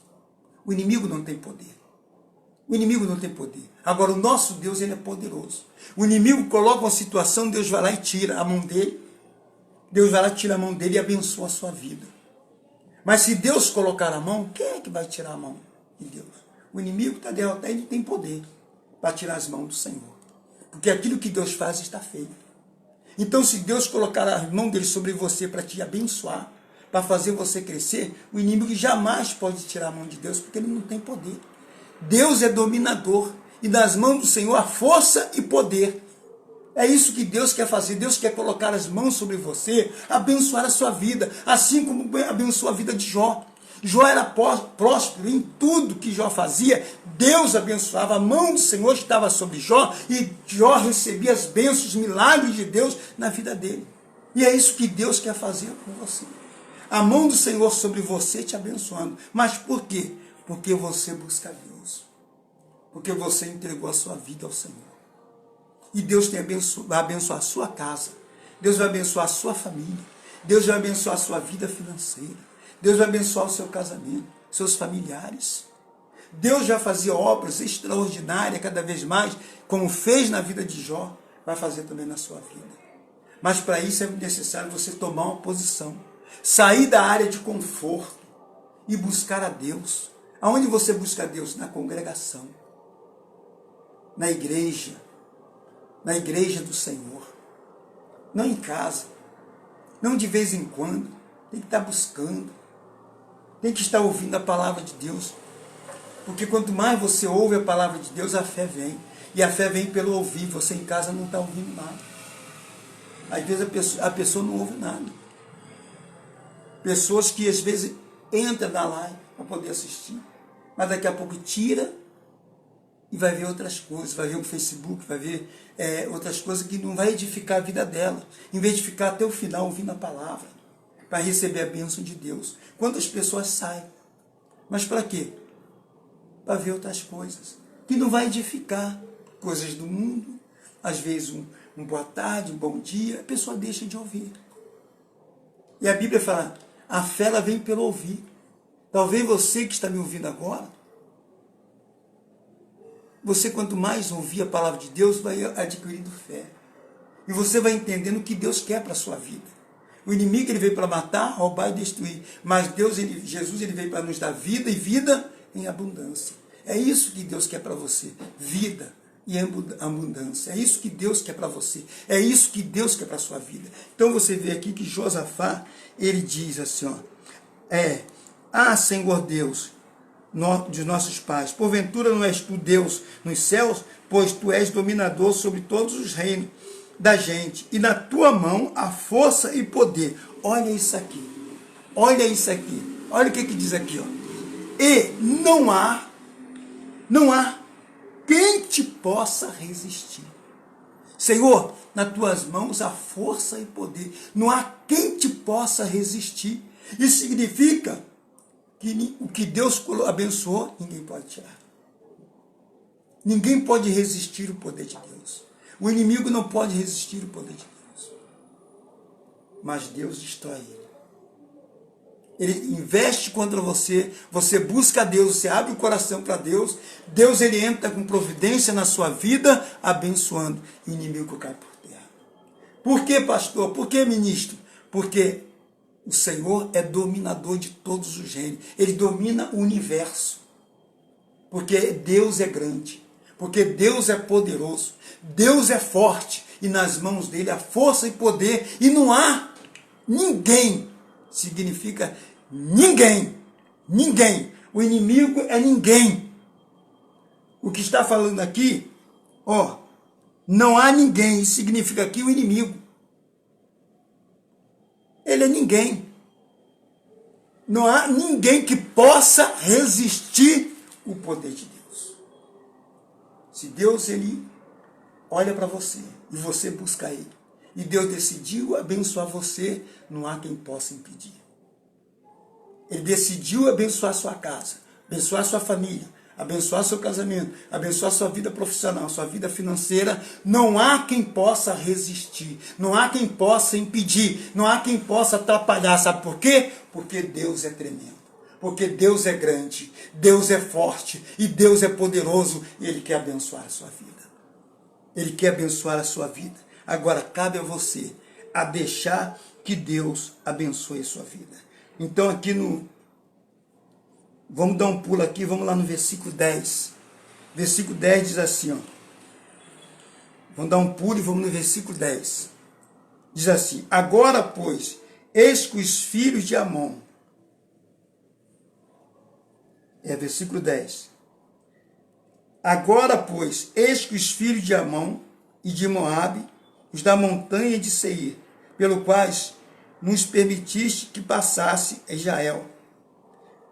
O inimigo não tem poder. O inimigo não tem poder. Agora, o nosso Deus, ele é poderoso. O inimigo coloca uma situação, Deus vai lá e tira a mão dele. Deus vai lá, tira a mão dele e abençoa a sua vida. Mas se Deus colocar a mão, quem é que vai tirar a mão de Deus? O inimigo está derrotado, ele tem poder para tirar as mãos do Senhor. Porque aquilo que Deus faz está feito. Então, se Deus colocar a mão dele sobre você para te abençoar, para fazer você crescer, o inimigo jamais pode tirar a mão de Deus, porque ele não tem poder. Deus é dominador, e nas mãos do Senhor há força e poder. É isso que Deus quer fazer. Deus quer colocar as mãos sobre você, abençoar a sua vida, assim como abençoou a vida de Jó. Jó era próspero em tudo que Jó fazia, Deus abençoava, a mão do Senhor estava sobre Jó, e Jó recebia as bênçãos, os milagres de Deus na vida dele. E é isso que Deus quer fazer com você. A mão do Senhor sobre você te abençoando. Mas por quê? Porque você busca Deus. Porque você entregou a sua vida ao Senhor. E Deus vai abençoar a sua casa. Deus vai abençoar a sua família. Deus vai abençoar a sua vida financeira. Deus vai abençoar o seu casamento, seus familiares. Deus vai fazer obras extraordinárias cada vez mais, como fez na vida de Jó, vai fazer também na sua vida. Mas para isso é necessário você tomar uma posição. Sair da área de conforto e buscar a Deus. Aonde você busca a Deus? Na congregação. Na igreja do Senhor. Não em casa. Não de vez em quando. Tem que estar buscando. Tem que estar ouvindo a palavra de Deus. Porque quanto mais você ouve a palavra de Deus, a fé vem. E a fé vem pelo ouvir. Você em casa não está ouvindo nada. Às vezes a pessoa não ouve nada. Pessoas que às vezes entram na live para poder assistir. Mas daqui a pouco tira e vai ver outras coisas. Vai ver o Facebook, vai ver outras coisas que não vai edificar a vida dela. Em vez de ficar até o final ouvindo a palavra. Para receber a bênção de Deus. Quantas pessoas saem? Mas para quê? Para ver outras coisas. Que não vai edificar. Coisas do mundo. Às vezes um boa tarde, um bom dia. A pessoa deixa de ouvir. E a Bíblia fala, a fé ela vem pelo ouvir. Talvez você que está me ouvindo agora, você quanto mais ouvir a palavra de Deus, vai adquirindo fé. E você vai entendendo o que Deus quer para a sua vida. O inimigo ele veio para matar, roubar e destruir. Mas Jesus ele veio para nos dar vida e vida em abundância. É isso que Deus quer para você. Vida e abundância. É isso que Deus quer para você. É isso que Deus quer para a sua vida. Então você vê aqui que Josafá, ele diz assim, ó, Senhor Deus, de nossos pais, porventura não és tu Deus nos céus, pois tu és dominador sobre todos os reinos da gente, e na tua mão há força e poder. Olha isso aqui. Olha isso aqui. Olha o que diz aqui, ó. E não há quem te possa resistir. Senhor, nas tuas mãos há força e poder. Não há quem te possa resistir. Isso significa que o que Deus abençoou, ninguém pode tirar. Ninguém pode resistir o poder de Deus. O inimigo não pode resistir o poder de Deus. Mas Deus destrói ele. Ele investe contra você, você busca a Deus, você abre o coração para Deus, Deus ele entra com providência na sua vida, abençoando, e o inimigo cai por terra. Por que, pastor? Por que, ministro? Porque o Senhor é dominador de todos os reinos, ele domina o universo, porque Deus é grande, porque Deus é poderoso, Deus é forte, e nas mãos dele há força e poder, e não há ninguém, significa ninguém, ninguém, o inimigo é ninguém. O que está falando aqui, ó, não há ninguém, significa aqui o inimigo. Ele é ninguém. Não há ninguém que possa resistir o poder de Deus. Se Deus ele olha para você e você busca ele, e Deus decidiu abençoar você, não há quem possa impedir. Ele decidiu abençoar a sua casa, abençoar a sua família, abençoar seu casamento, abençoar sua vida profissional, sua vida financeira, não há quem possa resistir, não há quem possa impedir, não há quem possa atrapalhar. Sabe por quê? Porque Deus é tremendo, porque Deus é grande, Deus é forte e Deus é poderoso e Ele quer abençoar a sua vida. Ele quer abençoar a sua vida. Agora, cabe a você a deixar que Deus abençoe a sua vida. Então, aqui vamos dar um pulo aqui, vamos lá no versículo 10. Versículo 10 diz assim, ó. Vamos dar um pulo e vamos no versículo 10. Diz assim: agora, pois, eis que os filhos de Amon. Versículo 10. Agora, pois, eis que os filhos de Amon e de Moabe, os da montanha de Seir, pelo quais nos permitiste que passasse Israel,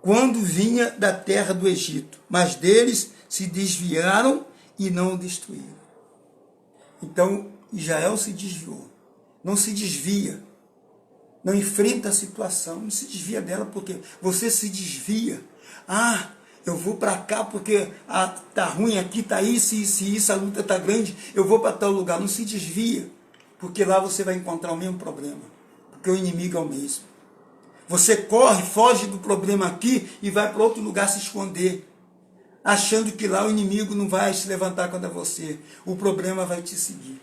quando vinha da terra do Egito, mas deles se desviaram e não o destruíram. Então, Israel se desviou. Não se desvia. Não enfrenta a situação. Não se desvia dela porque você se desvia. Ah, eu vou para cá porque tá ruim aqui, tá isso, a luta tá grande, eu vou para tal lugar. Não se desvia, porque lá você vai encontrar o mesmo problema, porque o inimigo é o mesmo. Você corre, foge do problema aqui e vai para outro lugar se esconder, achando que lá o inimigo não vai se levantar contra você. O problema vai te seguir.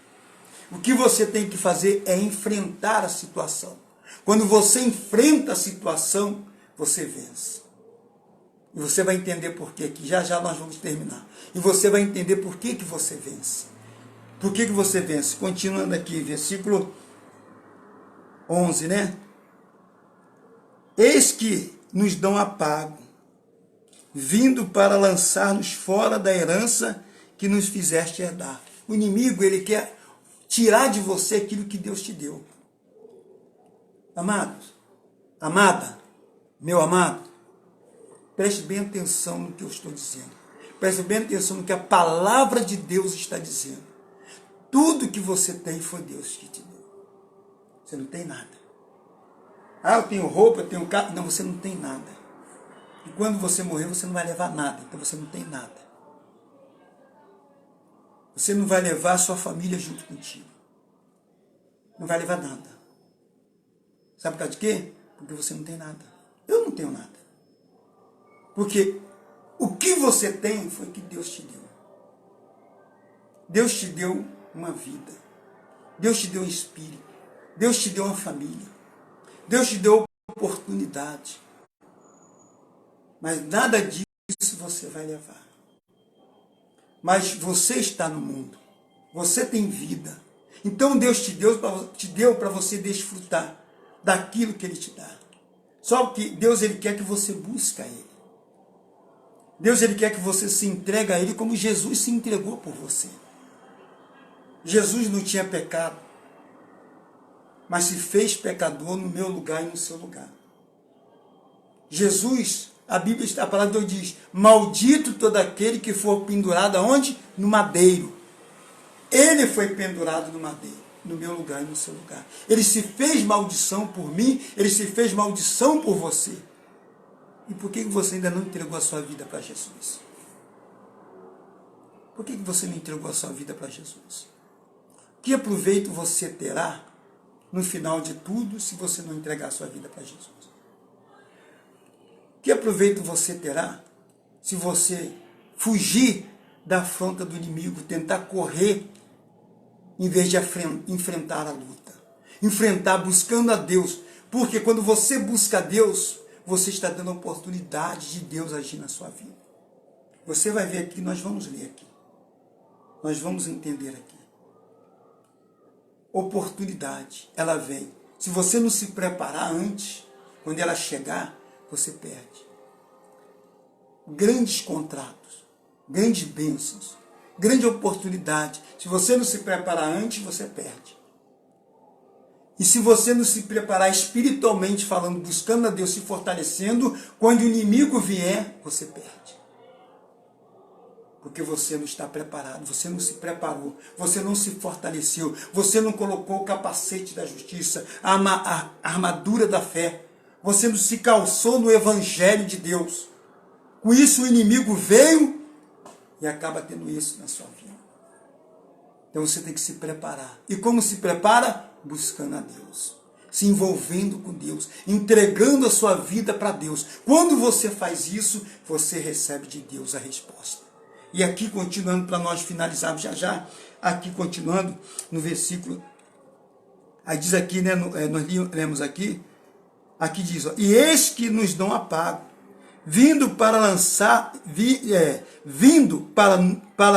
O que você tem que fazer é enfrentar a situação. Quando você enfrenta a situação, você vence. E você vai entender por quê, que já já nós vamos terminar. E você vai entender por que você vence. Por que você vence? Continuando aqui, versículo 11, né? Eis que nos dão apago, vindo para lançar-nos fora da herança que nos fizeste herdar. O inimigo, ele quer tirar de você aquilo que Deus te deu. Amados, amada, meu amado, preste bem atenção no que eu estou dizendo. Preste bem atenção no que a palavra de Deus está dizendo. Tudo que você tem foi Deus que te deu. Você não tem nada. Ah, eu tenho roupa, eu tenho carro. Não, você não tem nada. E quando você morrer, você não vai levar nada. Então você não tem nada. Você não vai levar a sua família junto contigo. Não vai levar nada. Sabe por causa de quê? Porque você não tem nada. Eu não tenho nada. Porque o que você tem foi o que Deus te deu. Deus te deu uma vida. Deus te deu um espírito. Deus te deu uma família. Deus te deu oportunidade. Mas nada disso você vai levar. Mas você está no mundo. Você tem vida. Então Deus te deu para você desfrutar daquilo que Ele te dá. Só que Deus, Ele quer que você busque a Ele. Deus, Ele quer que você se entregue a Ele como Jesus se entregou por você. Jesus não tinha pecado, mas se fez pecador no meu lugar e no seu lugar. Jesus, a palavra de Deus diz, maldito todo aquele que for pendurado aonde? No madeiro. Ele foi pendurado no madeiro, no meu lugar e no seu lugar. Ele se fez maldição por mim, ele se fez maldição por você. E por que você ainda não entregou a sua vida para Jesus? Por que você não entregou a sua vida para Jesus? Que proveito você terá no final de tudo se você não entregar a sua vida para Jesus? Que proveito você terá se você fugir da afronta do inimigo, tentar correr em vez de enfrentar a luta? Enfrentar buscando a Deus, porque quando você busca a Deus, você está dando a oportunidade de Deus agir na sua vida. Você vai ver aqui, nós vamos ler aqui. Nós vamos entender aqui. Oportunidade, ela vem. Se você não se preparar antes, quando ela chegar, você perde. Grandes contratos, grandes bênçãos, grande oportunidade. Se você não se preparar antes, você perde. E se você não se preparar espiritualmente falando, buscando a Deus, se fortalecendo, quando o inimigo vier, você perde. Porque você não está preparado, você não se preparou, você não se fortaleceu, você não colocou o capacete da justiça, a armadura da fé, você não se calçou no Evangelho de Deus. Com isso o inimigo veio e acaba tendo isso na sua vida. Então você tem que se preparar. E como se prepara? Buscando a Deus. Se envolvendo com Deus. Entregando a sua vida para Deus. Quando você faz isso, você recebe de Deus a resposta. E aqui, continuando, para nós finalizarmos já, aqui continuando no versículo, aí diz aqui, né, nós lemos aqui diz, ó, e eis que nos dão a pago, vindo para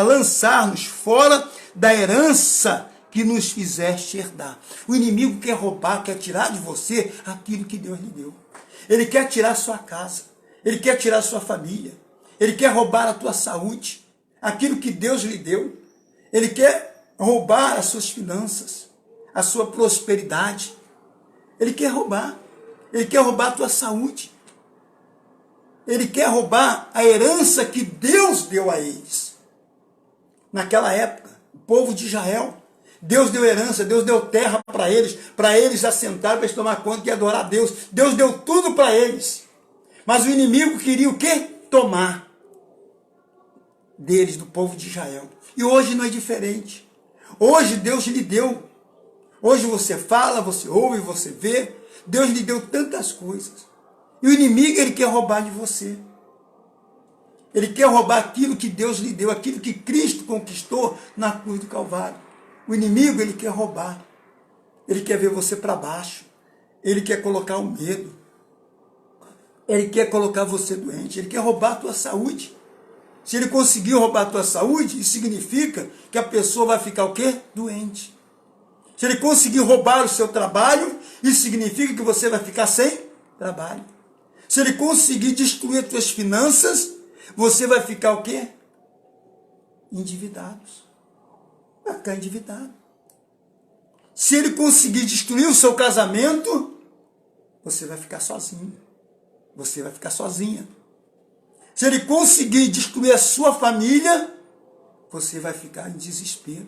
lançar-nos fora da herança que nos fizeste herdar. O inimigo quer roubar, quer tirar de você aquilo que Deus lhe deu. Ele quer tirar a sua casa, ele quer tirar a sua família, ele quer roubar a tua saúde, aquilo que Deus lhe deu. Ele quer roubar as suas finanças, a sua prosperidade. Ele quer roubar a tua saúde. Ele quer roubar a herança que Deus deu a eles. Naquela época, o povo de Israel, Deus deu herança, Deus deu terra para eles assentarem, para eles tomar conta e adorar a Deus. Deus deu tudo para eles. Mas o inimigo queria o quê? Tomar deles, do povo de Israel. E hoje não é diferente. Hoje Deus lhe deu. Hoje você fala, você ouve, você vê. Deus lhe deu tantas coisas. E o inimigo, ele quer roubar de você. Ele quer roubar aquilo que Deus lhe deu, aquilo que Cristo conquistou na cruz do Calvário. O inimigo, ele quer roubar. Ele quer ver você para baixo. Ele quer colocar o medo. Ele quer colocar você doente. Ele quer roubar a tua saúde. Se ele conseguir roubar a tua saúde, isso significa que a pessoa vai ficar o quê? Doente. Se ele conseguir roubar o seu trabalho, isso significa que você vai ficar sem trabalho. Se ele conseguir destruir as tuas finanças, você vai ficar o quê? Endividado. Vai ficar endividado. Se ele conseguir destruir o seu casamento, você vai ficar sozinho. Você vai ficar sozinha. Se ele conseguir destruir a sua família, você vai ficar em desespero.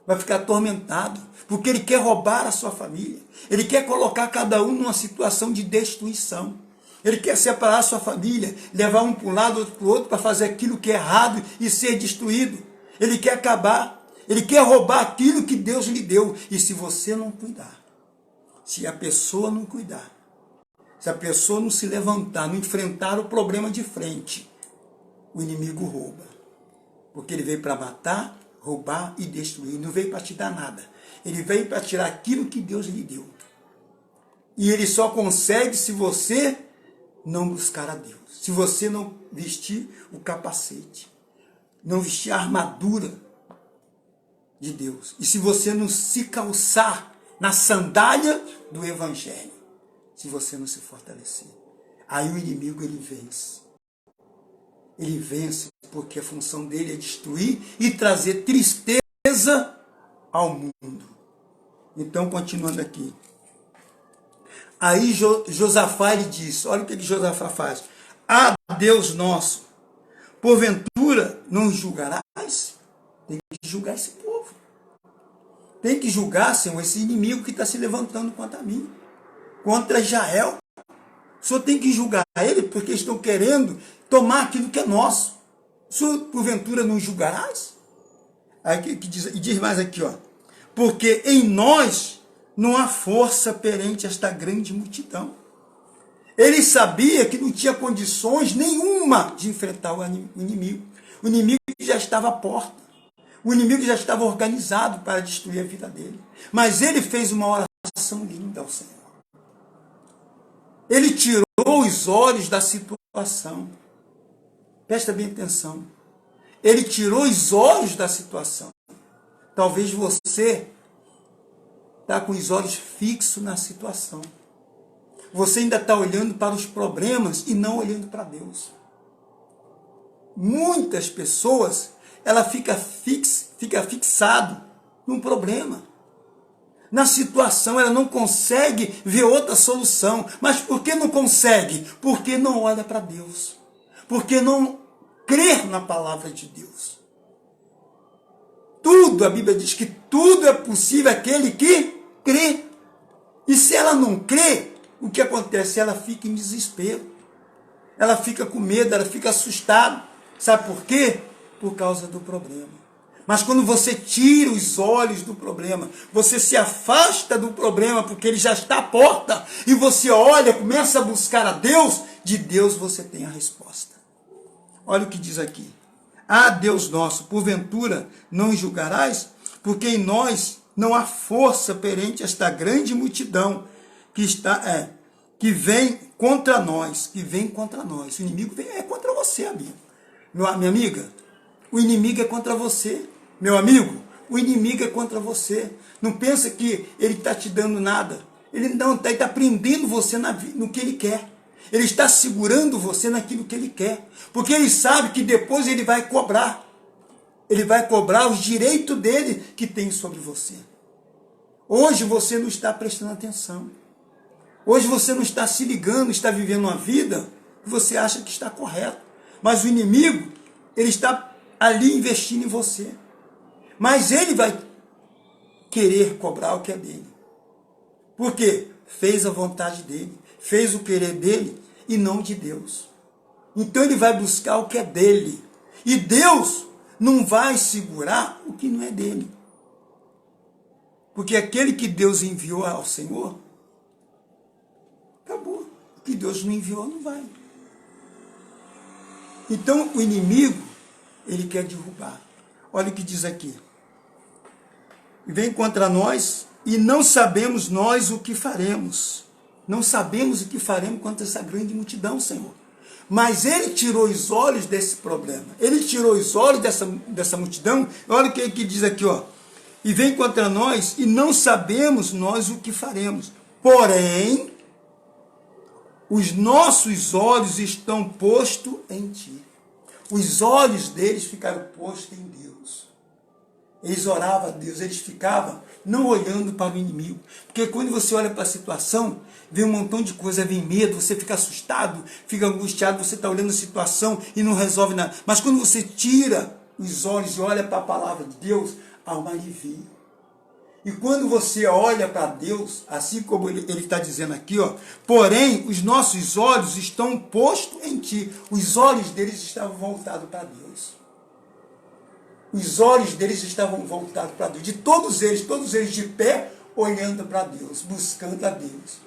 Vai ficar atormentado, porque ele quer roubar a sua família. Ele quer colocar cada um numa situação de destruição. Ele quer separar a sua família, levar um para um lado, outro para o outro, para fazer aquilo que é errado e ser destruído. Ele quer acabar. Ele quer roubar aquilo que Deus lhe deu. E se você não cuidar, se a pessoa não cuidar, se a pessoa não se levantar, não enfrentar o problema de frente, o inimigo rouba. Porque ele veio para matar, roubar e destruir. Não veio para te dar nada. Ele veio para tirar aquilo que Deus lhe deu. E ele só consegue se você não buscar a Deus. Se você não vestir o capacete. Não vestir a armadura de Deus. E se você não se calçar na sandália do Evangelho. Se você não se fortalecer. Aí o inimigo, ele vence. Ele vence porque a função dele é destruir e trazer tristeza ao mundo. Então, continuando aqui. Aí Josafá, ele diz, olha o que Josafá faz. Ah, Deus nosso, porventura não julgarás? Tem que julgar esse povo. Tem que julgar, Senhor, esse inimigo que está se levantando contra mim. Contra Israel. O Senhor tem que julgar ele porque eles estão querendo tomar aquilo que é nosso. O Senhor, porventura, não julgarás? Aí que diz, e diz mais aqui, ó. Porque em nós não há força perante esta grande multidão. Ele sabia que não tinha condições nenhuma de enfrentar o inimigo. O inimigo já estava à porta. O inimigo já estava organizado para destruir a vida dele. Mas ele fez uma oração linda ao Senhor. Ele tirou os olhos da situação. Presta bem atenção. Ele tirou os olhos da situação. Talvez você está com os olhos fixos na situação. Você ainda está olhando para os problemas e não olhando para Deus. Muitas pessoas, ela fica fixado num problema. Na situação, ela não consegue ver outra solução. Mas por que não consegue? Porque não olha para Deus. Porque não crê na palavra de Deus. Tudo, a Bíblia diz que tudo é possível àquele que crê. E se ela não crê, o que acontece? Ela fica em desespero. ela fica com medo, ela fica assustada. Sabe por quê? Por causa do problema. Mas quando você tira os olhos do problema, você se afasta do problema, porque ele já está à porta, e você olha, começa a buscar a Deus, de Deus você tem a resposta. Olha o que diz aqui. Ah, Deus nosso, porventura não julgarás? Porque em nós não há força perante esta grande multidão que vem contra nós, O inimigo é contra você, amigo. Minha amiga, o inimigo é contra você. Meu amigo, o inimigo é contra você. Não pensa que ele está te dando nada. Ele não está prendendo você no que ele quer. Ele está segurando você naquilo que ele quer. Porque ele sabe que depois ele vai cobrar. Ele vai cobrar os direitos dele que tem sobre você. Hoje você não está prestando atenção. Hoje você não está se ligando, está vivendo uma vida que você acha que está correto. Mas o inimigo, ele está ali investindo em você. Mas ele vai querer cobrar o que é dele. Por quê? Fez a vontade dele, fez o querer dele e não de Deus. Então ele vai buscar o que é dele. E Deus não vai segurar o que não é dele. Porque aquele que Deus enviou ao Senhor, acabou. O que Deus não enviou, não vai. Então o inimigo, ele quer derrubar. Olha o que diz aqui. Vem contra nós e não sabemos nós o que faremos. Não sabemos o que faremos contra essa grande multidão, Senhor. Mas ele tirou os olhos desse problema. Ele tirou os olhos dessa multidão. Olha o que diz aqui, ó. E vem contra nós e não sabemos nós o que faremos. Porém, os nossos olhos estão postos em ti. Os olhos deles ficaram postos em Deus. Eles oravam a Deus, eles ficavam não olhando para o inimigo. Porque quando você olha para a situação, vem um montão de coisa, vem medo, você fica assustado, fica angustiado, você está olhando a situação e não resolve nada. Mas quando você tira os olhos e olha para a palavra de Deus, há um alívio. E quando você olha para Deus, assim como ele está dizendo aqui, ó, porém, os nossos olhos estão postos em ti. Os olhos deles estavam voltados para Deus. Os olhos deles estavam voltados para Deus. De todos eles de pé, olhando para Deus, buscando a Deus.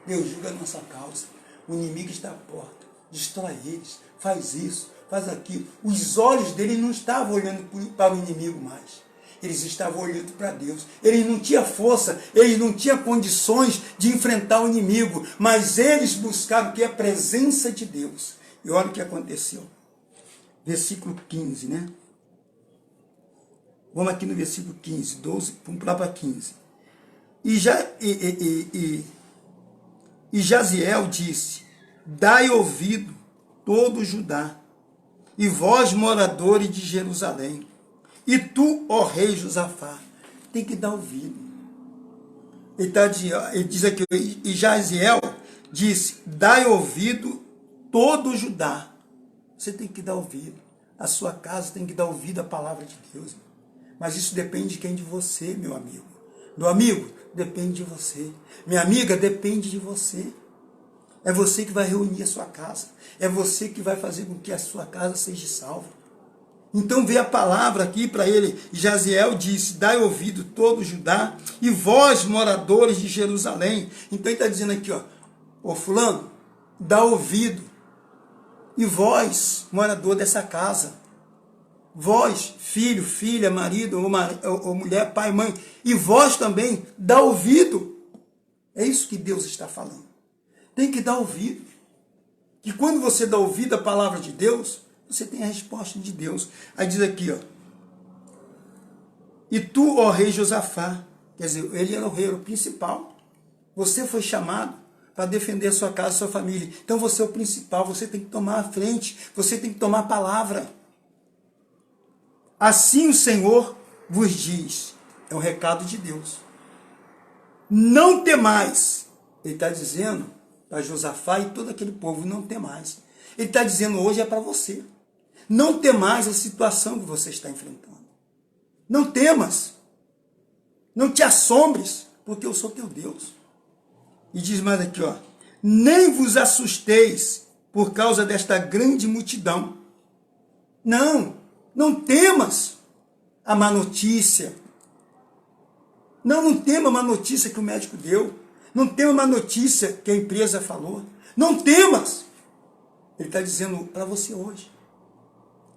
Deus julga a nossa causa. O inimigo está à porta. Destrói eles. Faz isso, faz aquilo. Os olhos deles não estavam olhando para o inimigo mais. Eles estavam olhando para Deus. Eles não tinham força, eles não tinham condições de enfrentar o inimigo. Mas eles buscaram o que é a presença de Deus. E olha o que aconteceu. Versículo 15, né? Vamos aqui no versículo 15, 12, vamos lá para 15. E Jaziel disse, dai ouvido todo Judá, e vós moradores de Jerusalém, e tu, ó rei Josafá, tem que dar ouvido. Ele diz aqui, e Jaziel disse, dai ouvido todo Judá. Você tem que dar ouvido. A sua casa tem que dar ouvido à palavra de Deus. Mas isso depende de quem? De você, meu amigo. Meu amigo, depende de você. Minha amiga, depende de você. É você que vai reunir a sua casa. É você que vai fazer com que a sua casa seja salva. Então vê a palavra aqui para ele. Jaziel disse, dai ouvido todo Judá e vós, moradores de Jerusalém. Então ele está dizendo aqui, ó, ô fulano, dá ouvido. E vós, morador dessa casa, vós, filho, filha, marido, ou mulher, pai, mãe, e vós também, dá ouvido. É isso que Deus está falando. Tem que dar ouvido. E quando você dá ouvido à palavra de Deus, você tem a resposta de Deus. Aí diz aqui, ó. E tu, ó rei Josafá, quer dizer, ele era o rei, era o principal. Você foi chamado para defender a sua casa, a sua família. Então você é o principal, você tem que tomar a frente, você tem que tomar a palavra. Assim o Senhor vos diz, é um recado de Deus. Não temais. Ele está dizendo para Josafá e todo aquele povo, não temais. Ele está dizendo hoje é para você. Não temais a situação que você está enfrentando. Não temas. Não te assombres, porque eu sou teu Deus. E diz mais aqui, ó. Nem vos assusteis por causa desta grande multidão. Não temas a má notícia. Não tema a má notícia que o médico deu. Não tema a má notícia que a empresa falou. Não temas. Ele está dizendo para você hoje.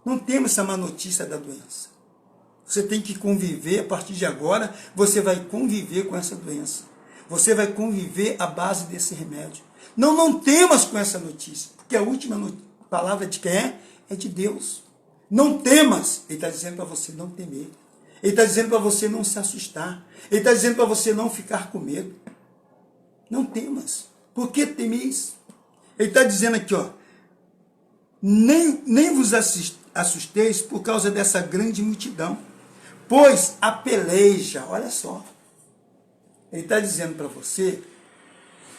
Não tema essa má notícia da doença. Você tem que conviver, a partir de agora, você vai conviver com essa doença. Você vai conviver à base desse remédio. Não temas com essa notícia, porque a última palavra de quem é? É de Deus. Não temas. Ele está dizendo para você não temer. Ele está dizendo para você não se assustar. Ele está dizendo para você não ficar com medo. Não temas. Por que temeis? Ele está dizendo aqui, ó, nem vos assusteis por causa dessa grande multidão, pois a peleja, olha só, ele está dizendo para você,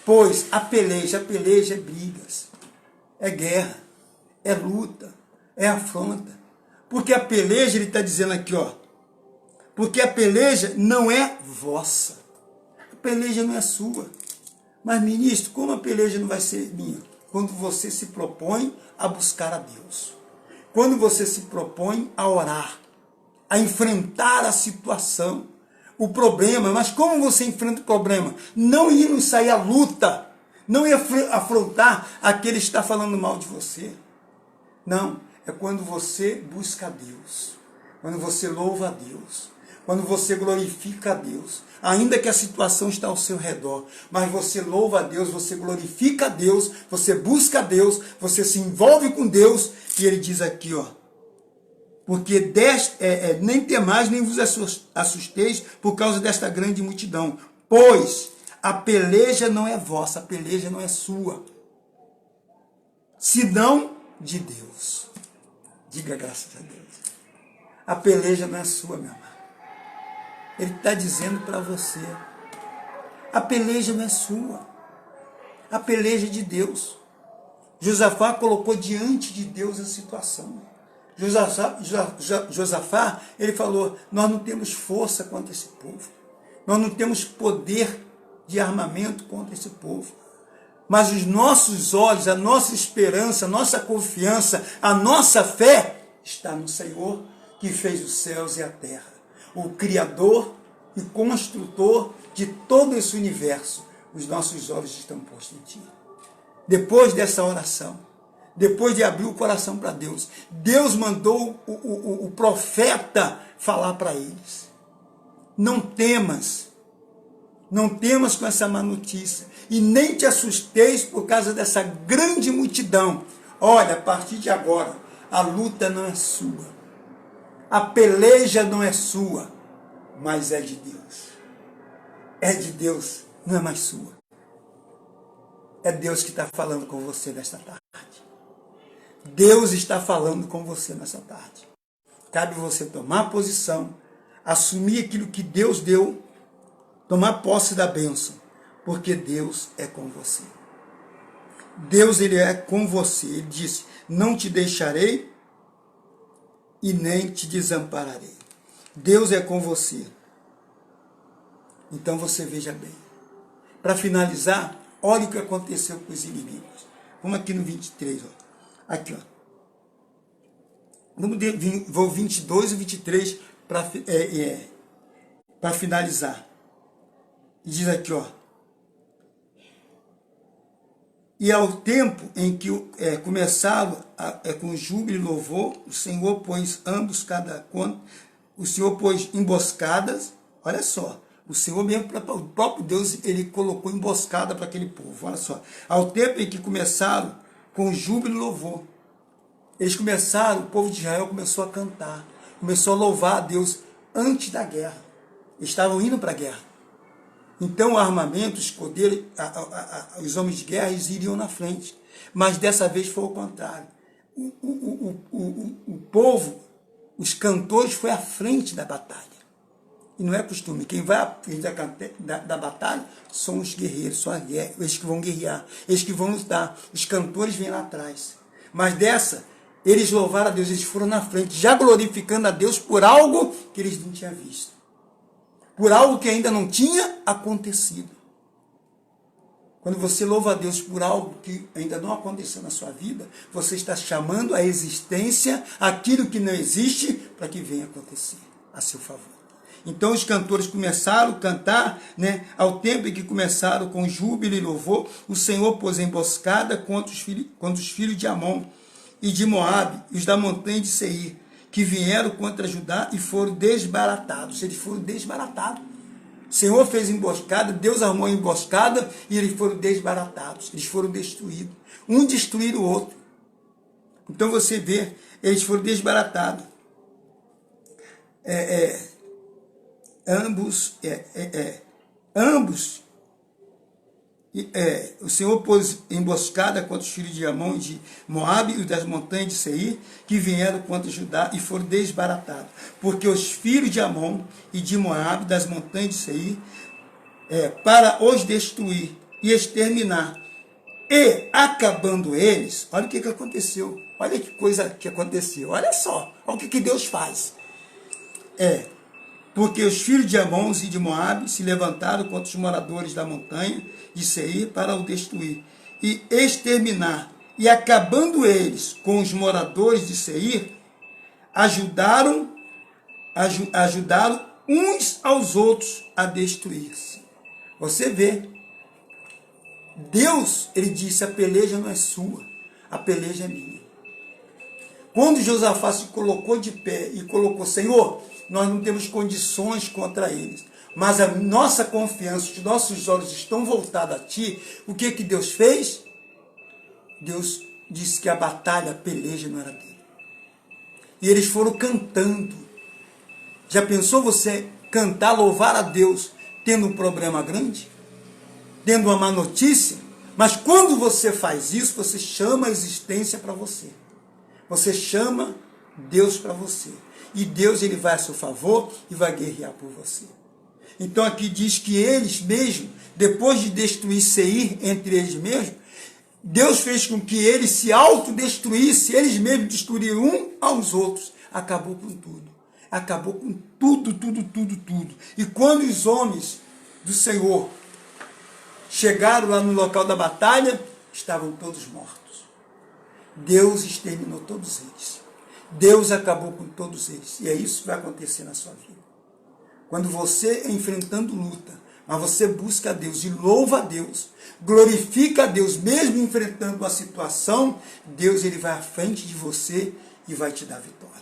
pois a peleja é brigas, é guerra, é luta, é afronta, porque a peleja, ele está dizendo aqui, ó, porque a peleja não é vossa, a peleja não é sua. Mas, ministro, como a peleja não vai ser minha? Quando você se propõe a buscar a Deus. Quando você se propõe a orar, a enfrentar a situação, o problema. Mas como você enfrenta o problema? Não ir sair à luta, não ir afrontar aquele que está falando mal de você. Não, é quando você busca a Deus, quando você louva a Deus, quando você glorifica a Deus, ainda que a situação está ao seu redor, mas você louva a Deus, você glorifica a Deus, você busca a Deus, você se envolve com Deus, e ele diz aqui, ó, porque nem temais, nem vos assusteis por causa desta grande multidão, pois a peleja não é vossa, a peleja não é sua, senão de Deus. Diga graças a Deus. A peleja não é sua, meu amado. Ele está dizendo para você, a peleja não é sua, a peleja é de Deus. Josafá colocou diante de Deus a situação. Josafá, ele falou, nós não temos força contra esse povo, nós não temos poder de armamento contra esse povo, mas os nossos olhos, a nossa esperança, a nossa confiança, a nossa fé está no Senhor que fez os céus e a terra, o Criador e construtor de todo esse universo. Os nossos olhos estão postos em Ti. Depois dessa oração, depois de abrir o coração para Deus, Deus mandou o profeta falar para eles. Não temas com essa má notícia, e nem te assusteis por causa dessa grande multidão. Olha, a partir de agora, a luta não é sua, a peleja não é sua, mas é de Deus. É de Deus, não é mais sua. É Deus que está falando com você nesta tarde. Deus está falando com você nessa tarde. Cabe você tomar posição, assumir aquilo que Deus deu, tomar posse da bênção, porque Deus é com você. Deus, ele é com você. Ele disse, não te deixarei e nem te desampararei. Deus é com você. Então você veja bem. Para finalizar, olha o que aconteceu com os inimigos. Vamos aqui no 23, ó. Aqui, ó. Vou 22 e 23 para finalizar. E diz aqui, ó. E ao tempo em que começaram com júbilo e louvor, o Senhor pôs o Senhor pôs emboscadas, olha só, o Senhor mesmo, o próprio Deus, ele colocou emboscada para aquele povo, olha só. Ao tempo em que começaram com júbilo e louvor, eles começaram, o povo de Israel começou a cantar, começou a louvar a Deus antes da guerra. Eles estavam indo para a guerra. Então o armamento, os escudeiros, os homens de guerra, eles iriam na frente. Mas dessa vez foi o contrário. O povo, os cantores, foi à frente da batalha. E não é costume. Quem vai à frente da batalha são os guerreiros, são eles que vão guerrear, eles que vão lutar. Os cantores vêm lá atrás. Mas dessa, eles louvaram a Deus, eles foram na frente, já glorificando a Deus por algo que eles não tinham visto. Por algo que ainda não tinha acontecido. Quando você louva a Deus por algo que ainda não aconteceu na sua vida, você está chamando à existência aquilo que não existe para que venha acontecer a seu favor. Então os cantores começaram a cantar, né? Ao tempo em que começaram com júbilo e louvor, o Senhor pôs emboscada contra os filhos de Amon e de Moabe, e os da montanha de Seir, que vieram contra Judá e foram desbaratados. Eles foram desbaratados. O Senhor fez emboscada, Deus armou emboscada e eles foram desbaratados. Eles foram destruídos. Um destruir o outro. Então você vê, eles foram desbaratados. O Senhor pôs emboscada contra os filhos de Amon e de Moabe e das montanhas de Seir, que vieram contra Judá e foram desbaratados. Porque os filhos de Amon e de Moabe, das montanhas de Seir, para os destruir e exterminar, e acabando eles, olha o que aconteceu, olha que coisa que aconteceu, olha só, olha o que Deus faz. Porque os filhos de Amon e de Moabe se levantaram contra os moradores da montanha de Seir para o destruir e exterminar. E acabando eles com os moradores de Seir, ajudaram uns aos outros a destruir-se. Você vê, Deus, ele disse, a peleja não é sua, a peleja é minha. Quando Josafá se colocou de pé e colocou, Senhor, nós não temos condições contra eles, mas a nossa confiança, os nossos olhos estão voltados a Ti, o que Deus fez? Deus disse que a batalha, a peleja não era dele. E eles foram cantando. Já pensou você cantar, louvar a Deus, tendo um problema grande? Tendo uma má notícia? Mas quando você faz isso, você chama a existência para você. Você chama Deus para você. E Deus, ele vai a seu favor e vai guerrear por você. Então aqui diz que eles mesmos, depois de destruir Seir entre eles mesmos, Deus fez com que eles se autodestruíssem, eles mesmos destruíram um aos outros. Acabou com tudo. Acabou com tudo, tudo, tudo, tudo. E quando os homens do Senhor chegaram lá no local da batalha, estavam todos mortos. Deus exterminou todos eles. Deus acabou com todos eles. E é isso que vai acontecer na sua vida. Quando você enfrentando luta, mas você busca a Deus e louva a Deus, glorifica a Deus, mesmo enfrentando uma situação, Deus, ele vai à frente de você e vai te dar vitória.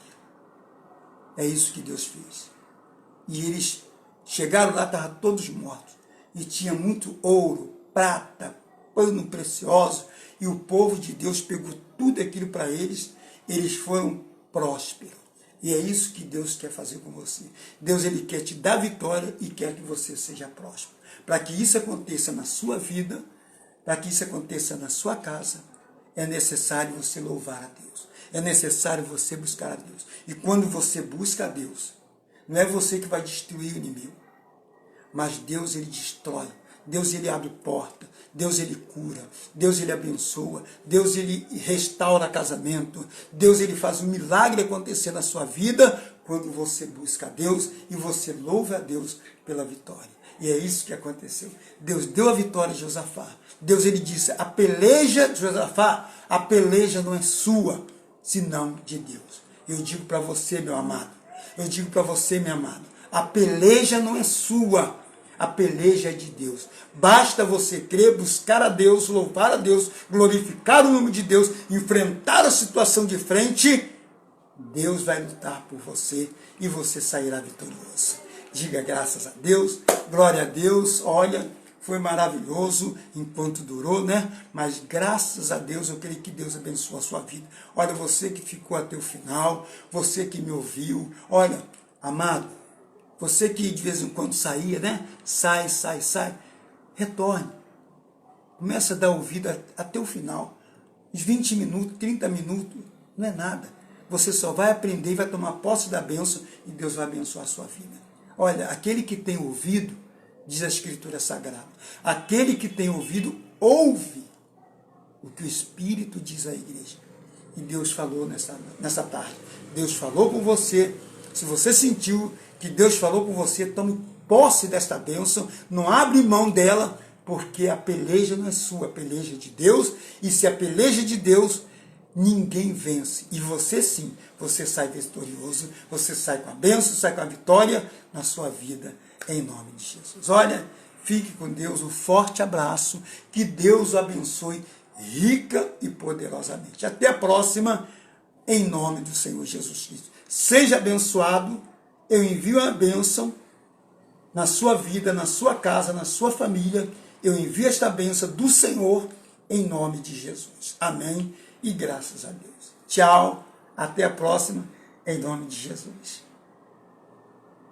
É isso que Deus fez. E eles chegaram lá, estavam todos mortos. E tinha muito ouro, prata, pano precioso. E o povo de Deus pegou tudo aquilo para eles. Eles foram prósperos. E é isso que Deus quer fazer com você. Deus, ele quer te dar vitória e quer que você seja próspero. Para que isso aconteça na sua vida, para que isso aconteça na sua casa, é necessário você louvar a Deus. É necessário você buscar a Deus. E quando você busca a Deus, não é você que vai destruir o inimigo, mas Deus, ele destrói. Deus, ele abre porta. Deus, ele cura. Deus, ele abençoa. Deus, ele restaura casamento. Deus, ele faz um milagre acontecer na sua vida quando você busca a Deus e você louva a Deus pela vitória. E é isso que aconteceu. Deus deu a vitória a Josafá. Deus, ele disse, a peleja de Josafá, a peleja não é sua, senão de Deus. Eu digo para você, meu amado. Eu digo para você, meu amado. A peleja não é sua. A peleja é de Deus. Basta você crer, buscar a Deus, louvar a Deus, glorificar o nome de Deus, enfrentar a situação de frente. Deus vai lutar por você e você sairá vitorioso. Diga graças a Deus, glória a Deus. Olha, foi maravilhoso enquanto durou, né? Mas graças a Deus, eu creio que Deus abençoa a sua vida. Olha, você que ficou até o final, você que me ouviu. Olha, amado, você que de vez em quando saía, né? Sai. Retorne. Começa a dar ouvido até o final. Uns 20 minutos, 30 minutos, não é nada. Você só vai aprender e vai tomar posse da bênção e Deus vai abençoar a sua vida. Olha, aquele que tem ouvido, diz a Escritura Sagrada, aquele que tem ouvido, ouve o que o Espírito diz à igreja. E Deus falou nessa tarde. Deus falou com você. Se você sentiu que Deus falou com você, tome posse desta bênção, não abre mão dela, porque a peleja não é sua, a peleja é de Deus, e se a peleja é de Deus, ninguém vence. E você sim, você sai vitorioso, você sai com a bênção, sai com a vitória na sua vida, em nome de Jesus. Olha, fique com Deus, um forte abraço, que Deus o abençoe rica e poderosamente. Até a próxima, em nome do Senhor Jesus Cristo. Seja abençoado, eu envio a bênção na sua vida, na sua casa, na sua família. Eu envio esta bênção do Senhor em nome de Jesus. Amém e graças a Deus. Tchau, até a próxima, em nome de Jesus.